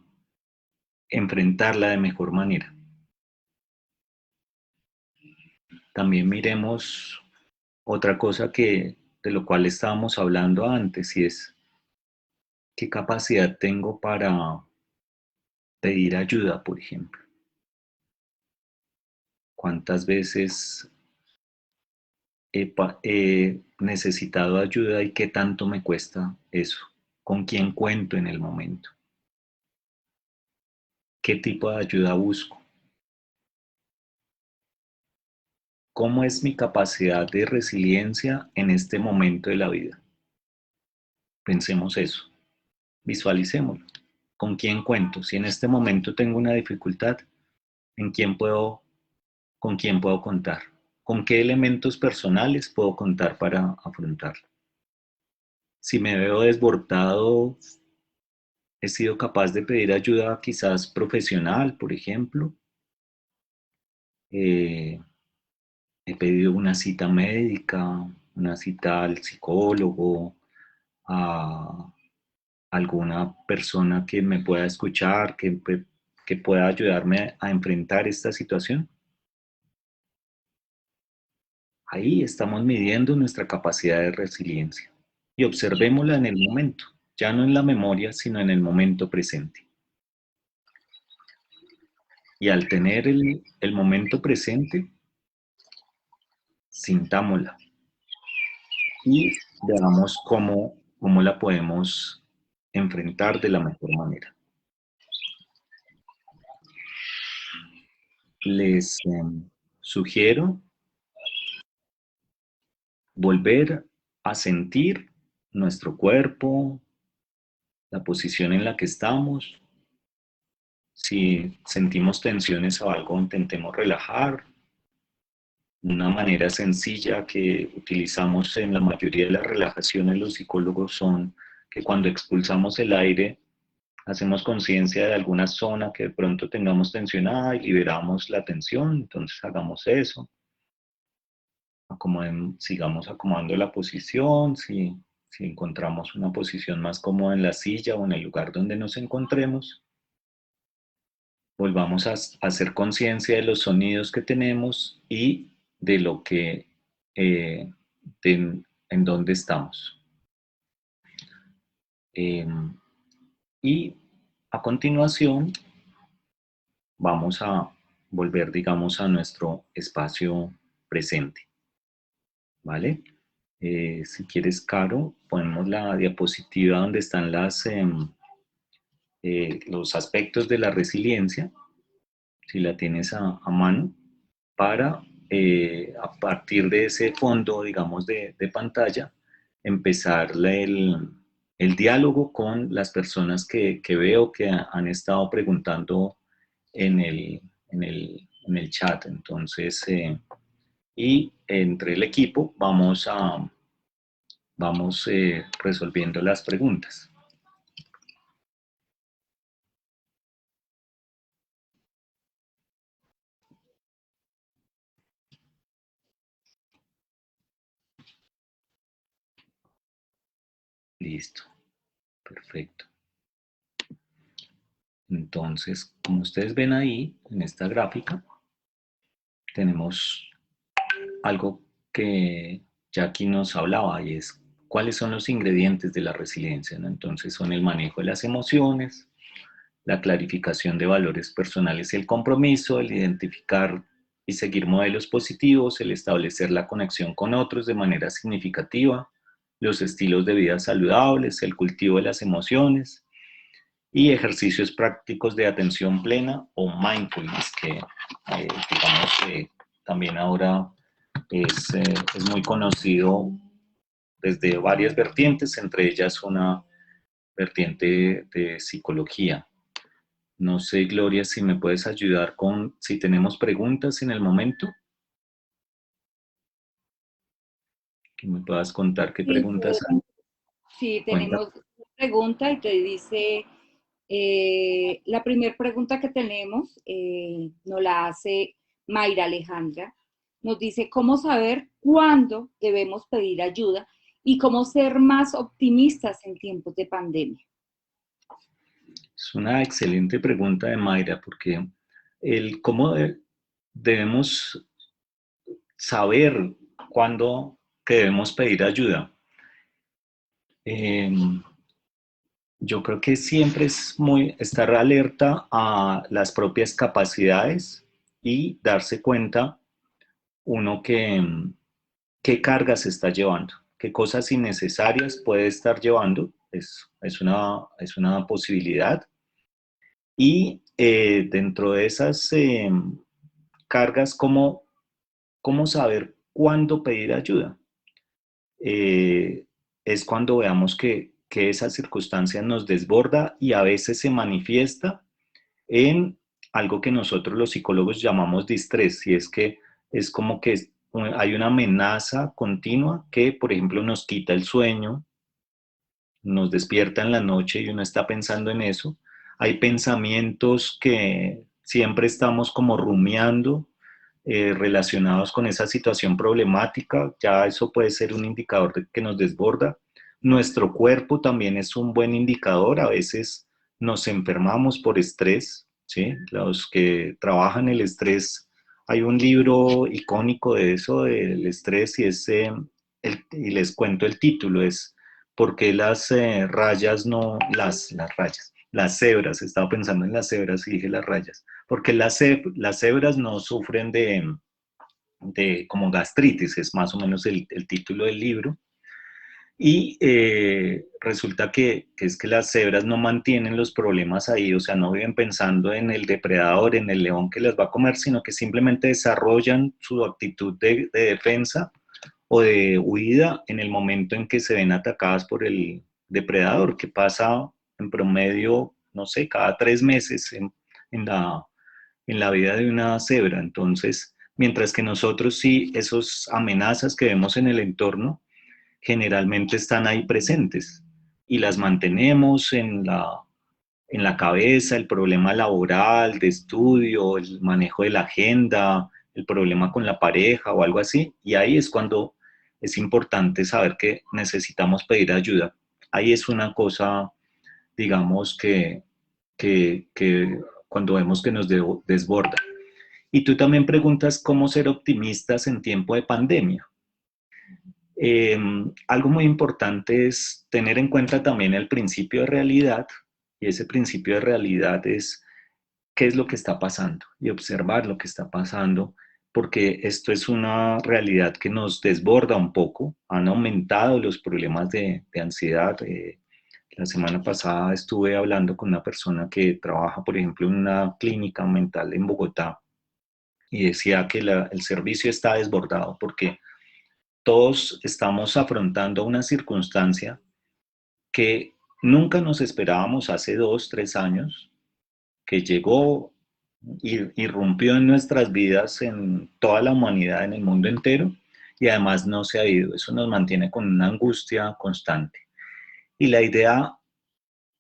enfrentarla de mejor manera. También miremos otra cosa de lo cual estábamos hablando antes, y es qué capacidad tengo para pedir ayuda, por ejemplo. ¿Cuántas veces he necesitado ayuda y qué tanto me cuesta eso? ¿Con quién cuento en el momento? ¿Qué tipo de ayuda busco? ¿Cómo es mi capacidad de resiliencia en este momento de la vida? Pensemos eso, visualicémoslo. ¿Con quién cuento? Si en este momento tengo una dificultad, ¿en quién puedo, con quién puedo contar? ¿Con qué elementos personales puedo contar para afrontarlo? Si me veo desbordado, he sido capaz de pedir ayuda quizás profesional, por ejemplo. Eh, He pedido una cita médica, una cita al psicólogo, a alguna persona que me pueda escuchar, que pueda ayudarme a enfrentar esta situación. Ahí estamos midiendo nuestra capacidad de resiliencia y observémosla en el momento, ya no en la memoria, sino en el momento presente. Y al tener el momento presente, sintámosla y veamos cómo la podemos enfrentar de la mejor manera. Les sugiero volver a sentir nuestro cuerpo, la posición en la que estamos. Si sentimos tensiones o algo, intentemos relajar. Una manera sencilla que utilizamos en la mayoría de las relajaciones los psicólogos son que cuando expulsamos el aire, hacemos conciencia de alguna zona que de pronto tengamos tensionada y liberamos la tensión. Entonces hagamos eso. Sigamos acomodando la posición. Si encontramos una posición más cómoda en la silla o en el lugar donde nos encontremos, volvamos a hacer conciencia de los sonidos que tenemos y de lo que, en dónde estamos. Y a continuación vamos a volver, digamos, a nuestro espacio presente, ¿vale? Si quieres, Caro, ponemos la diapositiva donde están los aspectos de la resiliencia, si la tienes a mano, para a partir de ese fondo, digamos, de pantalla, empezar el diálogo con las personas que veo que han estado preguntando en el chat. Entonces, y entre el equipo vamos resolviendo las preguntas. Listo, perfecto. Entonces, como ustedes ven ahí, en esta gráfica, tenemos algo que Jackie nos hablaba, y es cuáles son los ingredientes de la resiliencia, ¿no? Entonces son el manejo de las emociones, la clarificación de valores personales y el compromiso, el identificar y seguir modelos positivos, el establecer la conexión con otros de manera significativa, los estilos de vida saludables, el cultivo de las emociones y ejercicios prácticos de atención plena o mindfulness, que también ahora es muy conocido desde varias vertientes, entre ellas una vertiente de psicología. No sé, Gloria, si me puedes ayudar si tenemos preguntas en el momento. Que me puedas contar qué preguntas hay. Sí, Cuenta. tenemos una pregunta y te dice, La primera pregunta que tenemos nos la hace Mayra Alejandra. Nos dice, ¿cómo saber cuándo debemos pedir ayuda y cómo ser más optimistas en tiempos de pandemia? Es una excelente pregunta de Mayra, porque el cómo debemos saber cuándo que debemos pedir ayuda. Yo creo que siempre es muy estar alerta a las propias capacidades y darse cuenta uno qué cargas está llevando, qué cosas innecesarias puede estar llevando, es una posibilidad. Y dentro de esas cargas, ¿cómo saber cuándo pedir ayuda? Es cuando veamos que esa circunstancia nos desborda y a veces se manifiesta en algo que nosotros los psicólogos llamamos distrés, y es que es como que hay una amenaza continua que, por ejemplo, nos quita el sueño, nos despierta en la noche y uno está pensando en eso. Hay pensamientos que siempre estamos como rumiando, relacionados con esa situación problemática, ya eso puede ser un indicador de que nos desborda. Nuestro cuerpo también es un buen indicador, a veces nos enfermamos por estrés, ¿sí? Los que trabajan el estrés, hay un libro icónico de eso, del estrés, y y les cuento el título, es ¿por qué las rayas no, las rayas? Las cebras, estaba pensando en las cebras y dije las rayas, porque las cebras no sufren de como gastritis, es más o menos el título del libro, y resulta que es que las cebras no mantienen los problemas ahí, o sea, no viven pensando en el depredador, en el león que las va a comer, sino que simplemente desarrollan su actitud de defensa o de huida en el momento en que se ven atacadas por el depredador, que pasa en promedio, no sé, cada 3 meses en en la vida de una cebra. Entonces, mientras que nosotros sí, esas amenazas que vemos en el entorno generalmente están ahí presentes y las mantenemos en la cabeza, el problema laboral, de estudio, el manejo de la agenda, el problema con la pareja o algo así, y ahí es cuando es importante saber que necesitamos pedir ayuda. Ahí es una cosa, digamos, que cuando vemos que nos desborda. Y tú también preguntas cómo ser optimistas en tiempo de pandemia. Algo muy importante es tener en cuenta también el principio de realidad, y ese principio de realidad es qué es lo que está pasando y observar lo que está pasando, porque esto es una realidad que nos desborda un poco, han aumentado los problemas de ansiedad. La semana pasada estuve hablando con una persona que trabaja, por ejemplo, en una clínica mental en Bogotá, y decía que el servicio está desbordado porque todos estamos afrontando una circunstancia que nunca nos esperábamos hace 2, 3 años, que llegó y irrumpió en nuestras vidas, en toda la humanidad, en el mundo entero, y además no se ha ido. Eso nos mantiene con una angustia constante. Y la idea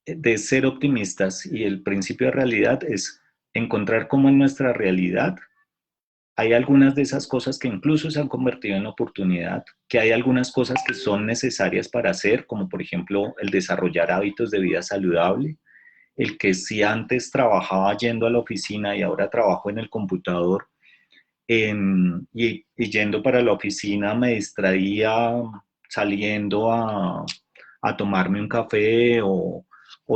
de ser optimistas y el principio de realidad es encontrar cómo en nuestra realidad hay algunas de esas cosas que incluso se han convertido en oportunidad, que hay algunas cosas que son necesarias para hacer, como por ejemplo el desarrollar hábitos de vida saludable, el que si antes trabajaba yendo a la oficina y ahora trabajo en el computador, y yendo para la oficina me distraía saliendo a tomarme un café o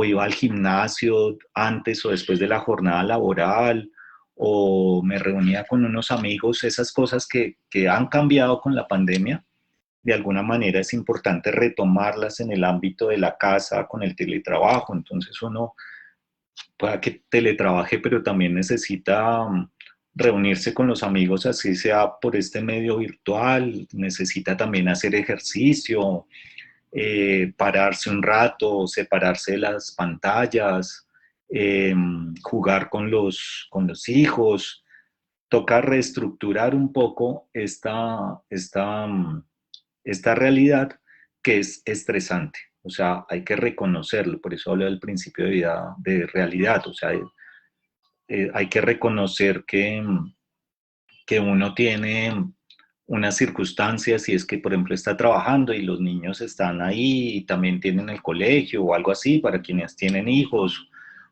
iba al gimnasio antes o después de la jornada laboral o me reunía con unos amigos, esas cosas que han cambiado con la pandemia. De alguna manera es importante retomarlas en el ámbito de la casa con el teletrabajo. Entonces uno pueda que teletrabaje, pero también necesita reunirse con los amigos, así sea por este medio virtual, necesita también hacer ejercicio, pararse un rato, separarse de las pantallas, eh, jugar con los hijos. Toca reestructurar un poco esta realidad que es estresante. O sea, hay que reconocerlo, por eso hablo del principio de vida, de realidad, o sea, hay que reconocer que uno tiene unas circunstancias, si es que, por ejemplo, está trabajando y los niños están ahí y también tienen el colegio o algo así para quienes tienen hijos,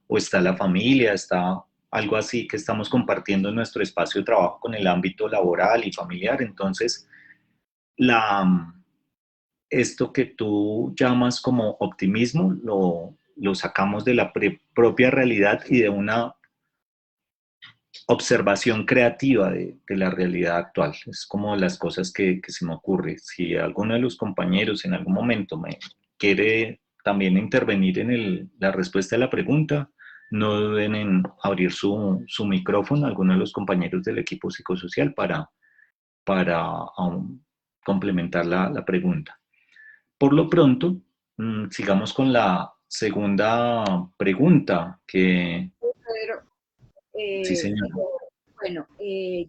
o está la familia, está algo así que estamos compartiendo nuestro espacio de trabajo con el ámbito laboral y familiar. Entonces, la, esto que tú llamas como optimismo lo sacamos de la propia realidad y de una observación creativa de la realidad actual. Es como las cosas que se me ocurre. Si alguno de los compañeros en algún momento me quiere también intervenir en la respuesta a la pregunta, no duden en abrir su micrófono, alguno de los compañeros del equipo psicosocial para complementar la pregunta. Por lo pronto, sigamos con la segunda pregunta que... Pedro, Sí, eh, señor. bueno,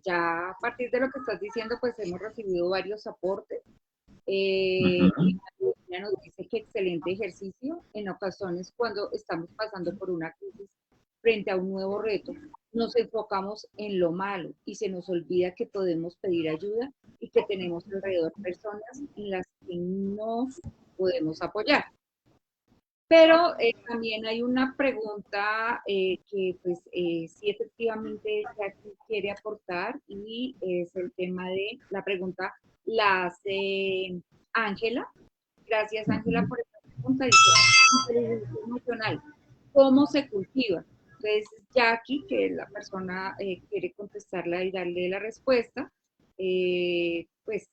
ya a partir de lo que estás diciendo, pues hemos recibido varios aportes. Y Ujú. María nos dice que excelente ejercicio. En ocasiones, cuando estamos pasando por una crisis frente a un nuevo reto, nos enfocamos en lo malo y se nos olvida que podemos pedir ayuda y que tenemos alrededor personas en las que nos podemos apoyar. Pero también hay una pregunta que pues sí efectivamente Jackie quiere aportar y es el tema de la pregunta la hace Ángela. Gracias Ángela Ujú. por esta pregunta. Dice, inteligencia emocional, ¿cómo se cultiva? Entonces Jackie, que es la persona quiere contestarla y darle la respuesta, pues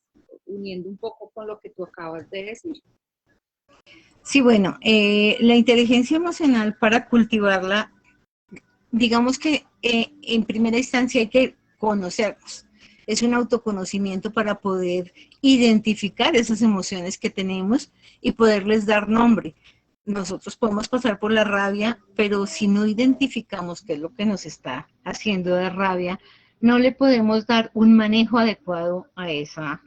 uniendo un poco con lo que tú acabas de decir. Sí, bueno, la inteligencia emocional para cultivarla, digamos que en primera instancia hay que conocernos. Es un autoconocimiento para poder identificar esas emociones que tenemos y poderles dar nombre. Nosotros podemos pasar por la rabia, pero si no identificamos qué es lo que nos está haciendo de rabia, no le podemos dar un manejo adecuado a esa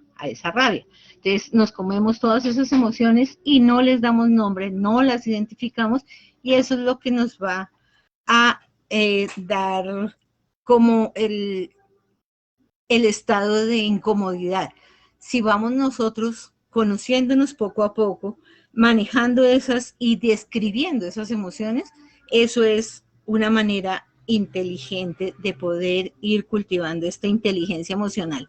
rabia. Entonces nos comemos todas esas emociones y no les damos nombre, no las identificamos y eso es lo que nos va a dar como el estado de incomodidad. Si vamos nosotros conociéndonos poco a poco, manejando esas y describiendo esas emociones, eso es una manera inteligente de poder ir cultivando esta inteligencia emocional.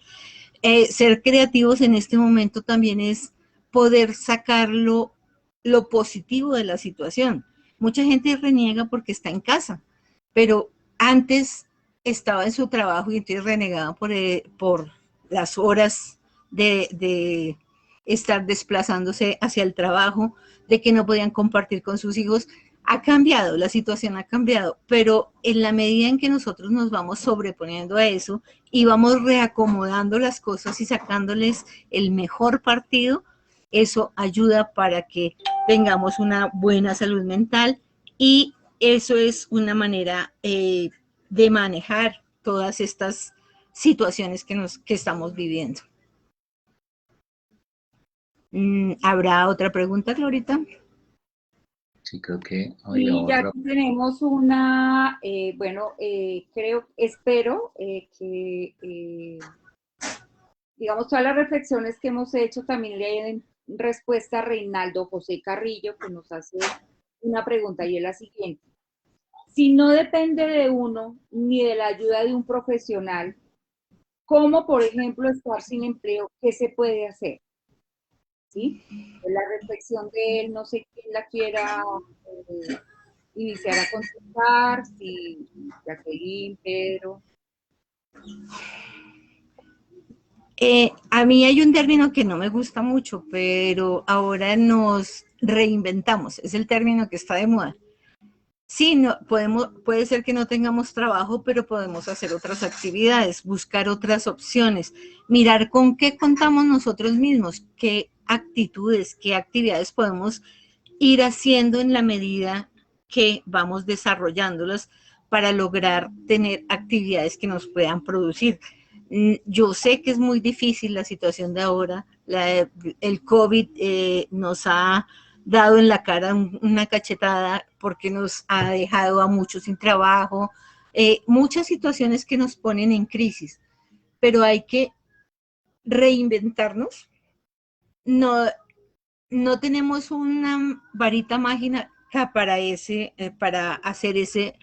Ser creativos en este momento también es poder sacarlo lo positivo de la situación. Mucha gente reniega porque está en casa, pero antes estaba en su trabajo y entonces renegaba por las horas de estar desplazándose hacia el trabajo, de que no podían compartir con sus hijos. Ha cambiado, la situación ha cambiado, pero en la medida en que nosotros nos vamos sobreponiendo a eso y vamos reacomodando las cosas y sacándoles el mejor partido, eso ayuda para que tengamos una buena salud mental y eso es una manera de manejar todas estas situaciones que estamos viviendo. ¿Habrá otra pregunta, Glorita? Sí, creo que había Y ya otra. tenemos una, bueno, espero que, digamos, todas las reflexiones que hemos hecho también le den respuesta a Reinaldo José Carrillo, que nos hace una pregunta y es la siguiente. Si no depende de uno ni de la ayuda de un profesional, ¿cómo, por ejemplo, estar sin empleo? ¿Qué se puede hacer? ¿Sí? La reflexión de él, no sé quién la quiera iniciar a contestar, si Jacqueline, Pedro. A mí hay un término que no me gusta mucho, pero ahora nos reinventamos. Es el término que está de moda. Sí, no, puede ser que no tengamos trabajo, pero podemos hacer otras actividades, buscar otras opciones, mirar con qué contamos nosotros mismos, qué actitudes, qué actividades podemos ir haciendo en la medida que vamos desarrollándolas para lograr tener actividades que nos puedan producir. Yo sé que es muy difícil la situación de ahora, el COVID nos ha dado en la cara una cachetada porque nos ha dejado a muchos sin trabajo, muchas situaciones que nos ponen en crisis, pero hay que reinventarnos. No, no tenemos una varita mágica para hacer ese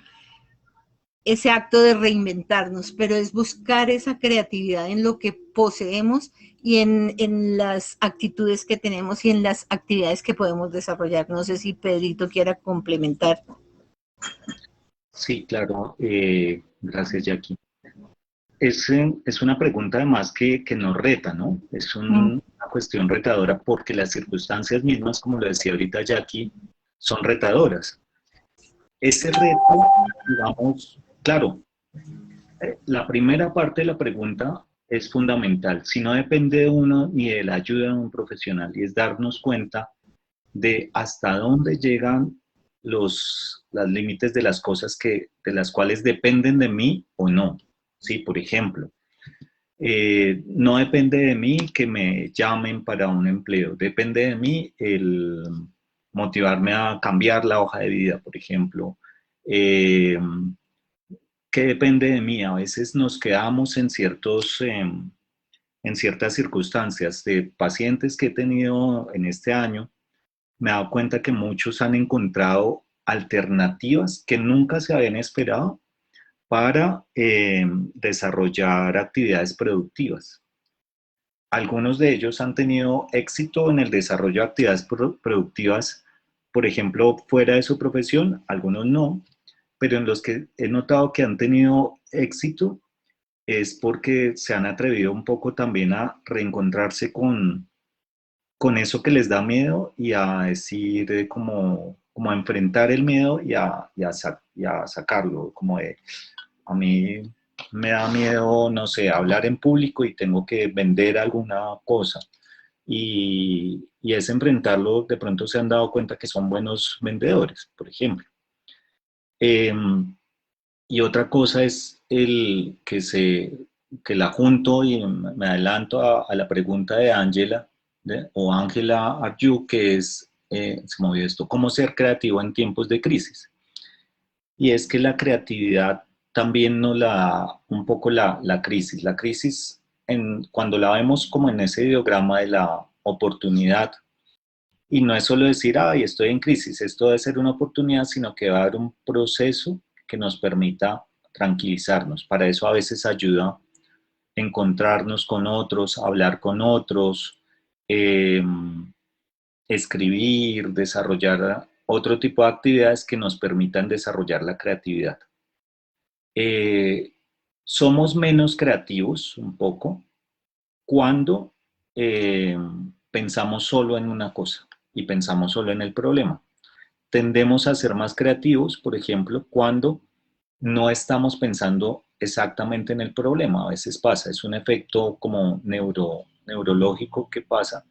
acto de reinventarnos, pero es buscar esa creatividad en lo que poseemos y en las actitudes que tenemos y en las actividades que podemos desarrollar. No sé si Pedrito quiera complementar. Sí, claro. Gracias, Jackie. Es una pregunta además que nos reta, ¿no? Es una cuestión retadora porque las circunstancias mismas, como lo decía ahorita Jackie, son retadoras. Ese reto, digamos, claro, la primera parte de la pregunta es fundamental. Si no depende de uno ni de la ayuda de un profesional, y es darnos cuenta de hasta dónde llegan las límites de las cosas de las cuales dependen de mí o no. ¿Sí? Por ejemplo, no depende de mí que me llamen para un empleo, depende de mí el motivarme a cambiar la hoja de vida, por ejemplo. Eh, ¿Qué depende de mí? A veces nos quedamos en ciertas circunstancias de pacientes que he tenido en este año. Me he dado cuenta que muchos han encontrado alternativas que nunca se habían esperado para desarrollar actividades productivas. Algunos de ellos han tenido éxito en el desarrollo de actividades productivas, por ejemplo, fuera de su profesión, algunos no, pero en los que he notado que han tenido éxito es porque se han atrevido un poco también a reencontrarse con eso que les da miedo y a decir como a enfrentar el miedo y a sacarlo, como de a mí me da miedo, no sé, hablar en público y tengo que vender alguna cosa. Y es enfrentarlo, de pronto se han dado cuenta que son buenos vendedores, por ejemplo. Eh, y otra cosa es que la junto y me adelanto a la pregunta de Ángela, o Ángela Arju, que es, se movió esto, ¿cómo ser creativo en tiempos de crisis? Y es que la creatividad también nos la da un poco la crisis. La crisis, cuando la vemos como en ese diagrama de la oportunidad, y no es solo decir, ay, estoy en crisis, esto debe ser una oportunidad, sino que va a haber un proceso que nos permita tranquilizarnos. Para eso a veces ayuda encontrarnos con otros, hablar con otros, eh, escribir, desarrollar otro tipo de actividades que nos permitan desarrollar la creatividad. Eh, Somos menos creativos un poco cuando pensamos solo en una cosa y pensamos solo en el problema. Tendemos a ser más creativos, por ejemplo, cuando no estamos pensando exactamente en el problema. A veces pasa, es un efecto como neurológico que pasa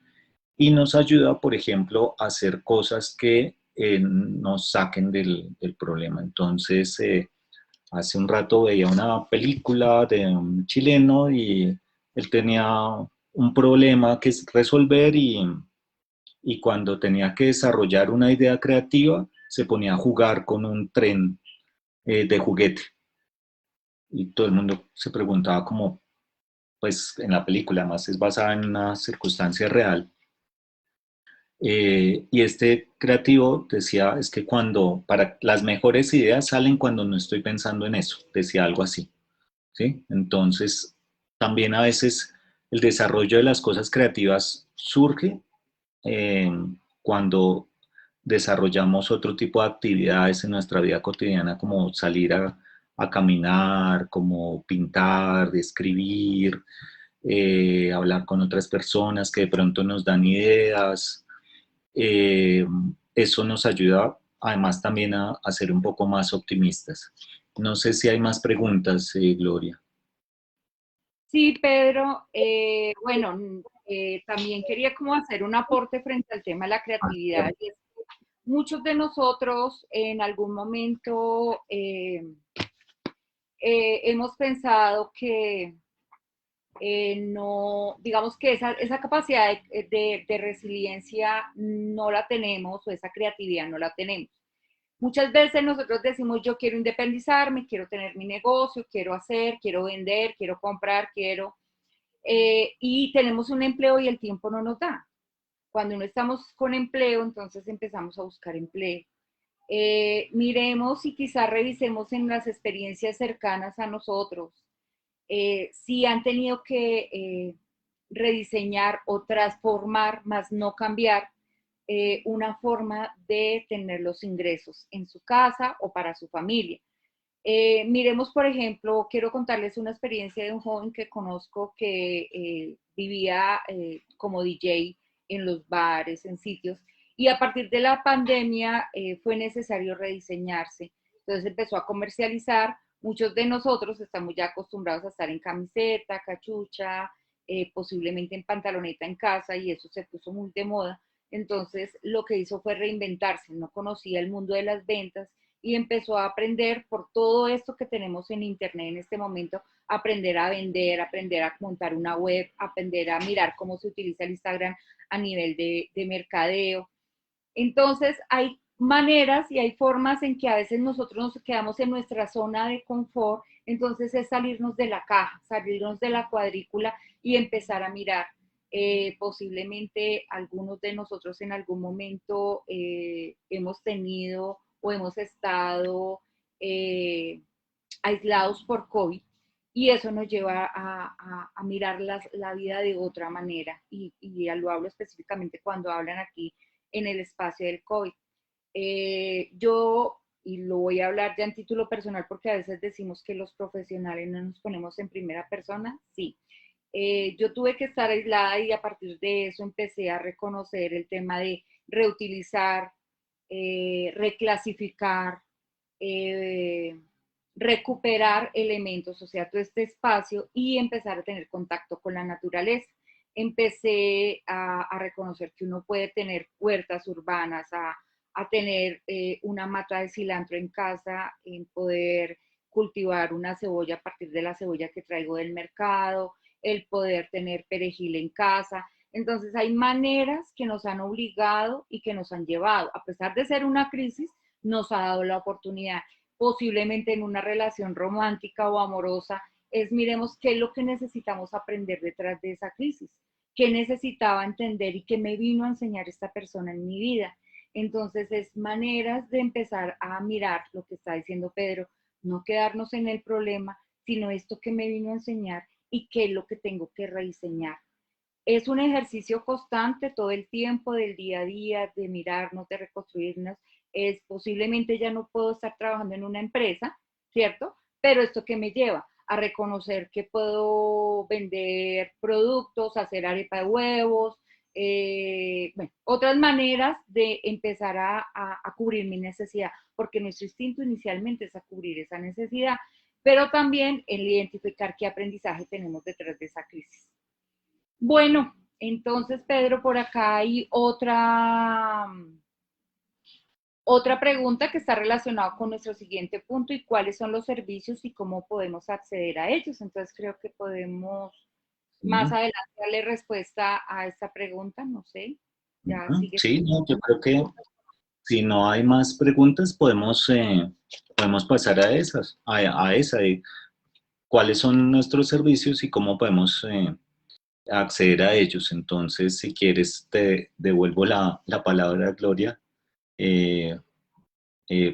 y nos ayuda, por ejemplo, a hacer cosas que nos saquen del problema. Entonces, hace un rato veía una película de un chileno y él tenía un problema que resolver y cuando tenía que desarrollar una idea creativa se ponía a jugar con un tren de juguete. Y todo el mundo se preguntaba como, pues en la película, además es basada en una circunstancia real. Y este creativo decía, es que para las mejores ideas salen cuando no estoy pensando en eso, decía algo así. ¿Sí? Entonces, también a veces el desarrollo de las cosas creativas surge eh, cuando desarrollamos otro tipo de actividades en nuestra vida cotidiana, como salir a caminar, como pintar, escribir, hablar con otras personas que de pronto nos dan ideas. Eh, Eso nos ayuda además también a ser un poco más optimistas. No sé si hay más preguntas, Gloria. Sí, Pedro. Bueno, también quería como hacer un aporte frente al tema de la creatividad. Y es que muchos de nosotros en algún momento hemos pensado que no, digamos que esa capacidad de resiliencia no la tenemos, o esa creatividad no la tenemos. Muchas veces nosotros decimos, yo quiero independizarme, quiero tener mi negocio, quiero hacer, quiero vender, quiero comprar, y tenemos un empleo y el tiempo no nos da. Cuando no estamos con empleo, entonces empezamos a buscar empleo. Miremos y quizás revisemos en las experiencias cercanas a nosotros, si han tenido que rediseñar o transformar, más no cambiar, una forma de tener los ingresos en su casa o para su familia. Miremos, por ejemplo, quiero contarles una experiencia de un joven que conozco que vivía como DJ en los bares, en sitios, y a partir de la pandemia fue necesario rediseñarse. Entonces empezó a comercializar. Muchos de nosotros estamos ya acostumbrados a estar en camiseta, cachucha, posiblemente en pantaloneta en casa, y eso se puso muy de moda. Entonces lo que hizo fue reinventarse, no conocía el mundo de las ventas y empezó a aprender por todo esto que tenemos en internet en este momento, aprender a vender, aprender a montar una web, aprender a mirar cómo se utiliza el Instagram a nivel de mercadeo. Entonces hay maneras y hay formas en que a veces nosotros nos quedamos en nuestra zona de confort, entonces es salirnos de la caja, salirnos de la cuadrícula y empezar a mirar. Posiblemente algunos de nosotros en algún momento hemos tenido o hemos estado aislados por COVID, y eso nos lleva a mirar la vida de otra manera, y lo hablo específicamente cuando hablan aquí en el espacio del COVID. Yo, y lo voy a hablar ya en título personal porque a veces decimos que los profesionales no nos ponemos en primera persona, sí. Yo tuve que estar aislada y a partir de eso empecé a reconocer el tema de reutilizar, reclasificar, recuperar elementos, o sea, todo este espacio, y empezar a tener contacto con la naturaleza. Empecé a reconocer que uno puede tener huertas urbanas, a tener una mata de cilantro en casa, en poder cultivar una cebolla a partir de la cebolla que traigo del mercado, el poder tener perejil en casa. Entonces hay maneras que nos han obligado y que nos han llevado, a pesar de ser una crisis, nos ha dado la oportunidad. Posiblemente en una relación romántica o amorosa, miremos qué es lo que necesitamos aprender detrás de esa crisis, qué necesitaba entender y qué me vino a enseñar esta persona en mi vida. Entonces es maneras de empezar a mirar lo que está diciendo Pedro, no quedarnos en el problema, sino esto que me vino a enseñar y qué es lo que tengo que rediseñar. Es un ejercicio constante todo el tiempo, del día a día, de mirarnos, de reconstruirnos. Posiblemente ya no puedo estar trabajando en una empresa, ¿cierto? Pero esto que me lleva a reconocer que puedo vender productos, hacer arepa de huevos, bueno, otras maneras de empezar a cubrir mi necesidad, porque nuestro instinto inicialmente es a cubrir esa necesidad, pero también el identificar qué aprendizaje tenemos detrás de esa crisis. Bueno, entonces, Pedro, por acá hay otra pregunta que está relacionada con nuestro siguiente punto, y cuáles son los servicios y cómo podemos acceder a ellos. Entonces, creo que podemos más adelante darle respuesta a esta pregunta, no sé. Ya sigue. Sí, no, yo creo que si no hay más preguntas, podemos pasar a esa de cuáles son nuestros servicios y cómo podemos acceder a ellos. Entonces, si quieres, te devuelvo la palabra, Gloria, eh,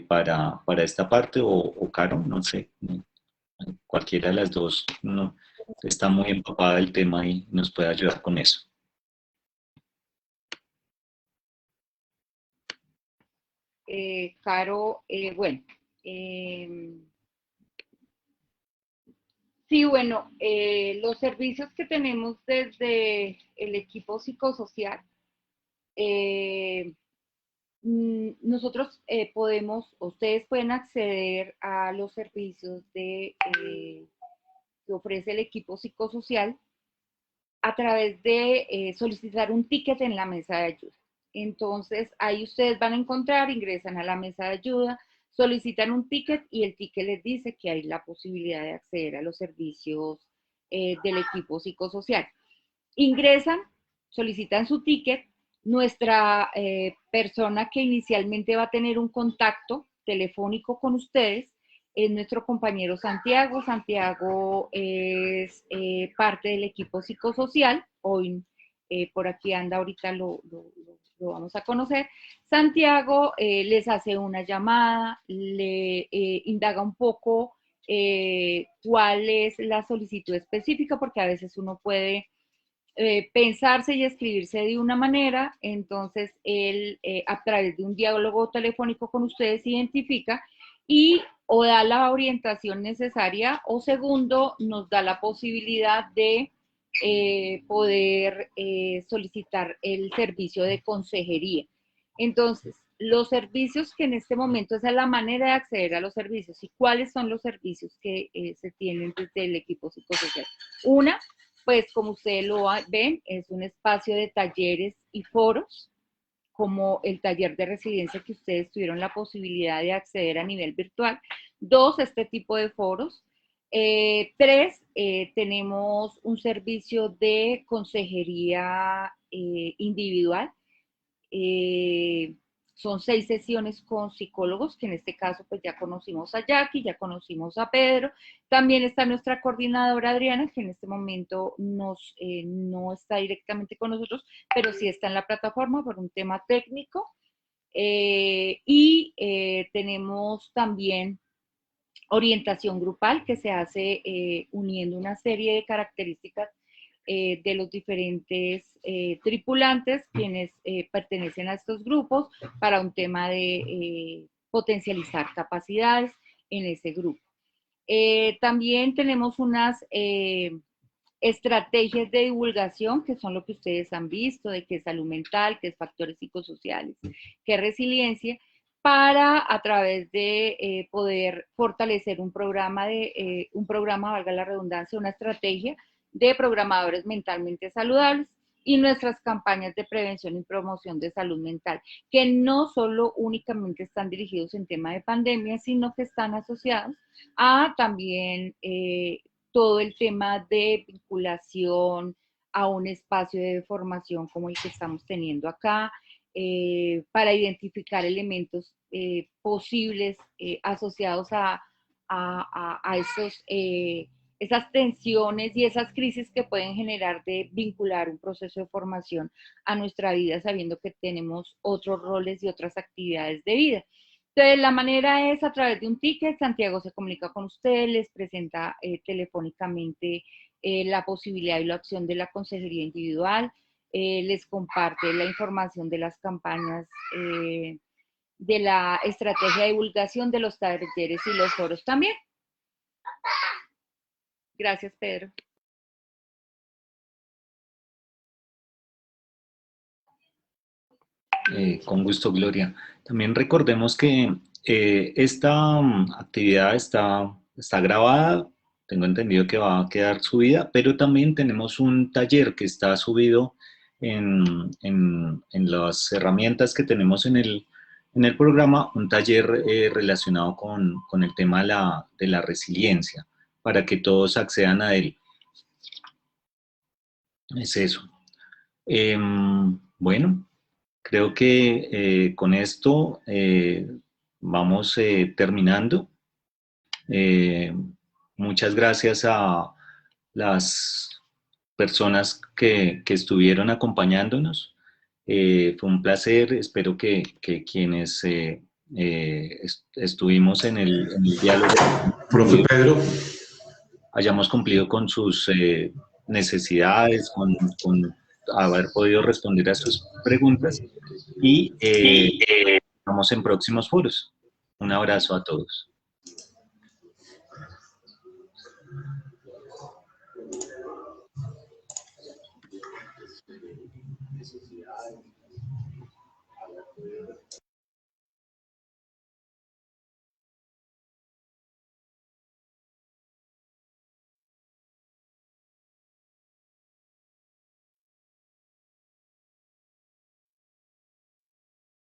para esta parte, o Caro, no sé, cualquiera de las dos no, está muy empapada del tema y nos puede ayudar con eso. Caro, bueno. Sí, bueno, los servicios que tenemos desde el equipo psicosocial, nosotros ustedes pueden acceder a los servicios que ofrece el equipo psicosocial a través de solicitar un ticket en la mesa de ayuda. Entonces, ahí ustedes van a encontrar, ingresan a la mesa de ayuda, solicitan un ticket y el ticket les dice que hay la posibilidad de acceder a los servicios del equipo psicosocial. Ingresan, solicitan su ticket, nuestra persona que inicialmente va a tener un contacto telefónico con ustedes es nuestro compañero Santiago. Santiago es parte del equipo psicosocial, hoy por aquí anda, ahorita lo vamos a conocer. Santiago les hace una llamada, le indaga un poco cuál es la solicitud específica, porque a veces uno puede pensarse y escribirse de una manera, entonces él a través de un diálogo telefónico con ustedes identifica y o da la orientación necesaria o segundo nos da la posibilidad de poder solicitar el servicio de consejería. Entonces, los servicios que en este momento, esa es la manera de acceder a los servicios. ¿Y cuáles son los servicios que se tienen desde el equipo psicosocial? Una, pues como ustedes lo ven, es un espacio de talleres y foros, como el taller de resiliencia que ustedes tuvieron la posibilidad de acceder a nivel virtual. Dos, este tipo de foros. Tres, tenemos un servicio de consejería individual. Son 6 sesiones con psicólogos, que en este caso pues ya conocimos a Jackie, ya conocimos a Pedro. También está nuestra coordinadora Adriana, que en este momento no está directamente con nosotros, pero sí está en la plataforma por un tema técnico. Tenemos también orientación grupal que se hace uniendo una serie de características de los diferentes tripulantes quienes pertenecen a estos grupos para un tema de potencializar capacidades en ese grupo. También tenemos unas estrategias de divulgación que son lo que ustedes han visto, de qué es salud mental, qué es factores psicosociales, qué es resiliencia, para a través de poder fortalecer un programa, valga la redundancia, una estrategia de programadores mentalmente saludables y nuestras campañas de prevención y promoción de salud mental, que no solo únicamente están dirigidos en tema de pandemia, sino que están asociados a también todo el tema de vinculación a un espacio de formación como el que estamos teniendo acá, para identificar elementos posibles asociados a esas tensiones y esas crisis que pueden generar de vincular un proceso de formación a nuestra vida, sabiendo que tenemos otros roles y otras actividades de vida. Entonces, la manera es a través de un ticket. Santiago se comunica con ustedes, les presenta telefónicamente la posibilidad y la opción de la consejería individual, les comparte la información de las campañas de la estrategia de divulgación de los talleres y los foros también. Gracias, Pedro. Con gusto, Gloria. También recordemos que esta actividad está grabada, tengo entendido que va a quedar subida, pero también tenemos un taller que está subido en las herramientas que tenemos en el programa, un taller relacionado con el tema de la resiliencia, para que todos accedan a él. Es eso. Bueno. Creo que con esto vamos terminando. Muchas gracias a las personas que estuvieron acompañándonos. Fue un placer. Espero que quienes estuvimos en el diálogo, Profe Pedro, hayamos cumplido con sus necesidades, con haber podido responder a sus preguntas y estamos en próximos foros. Un abrazo a todos.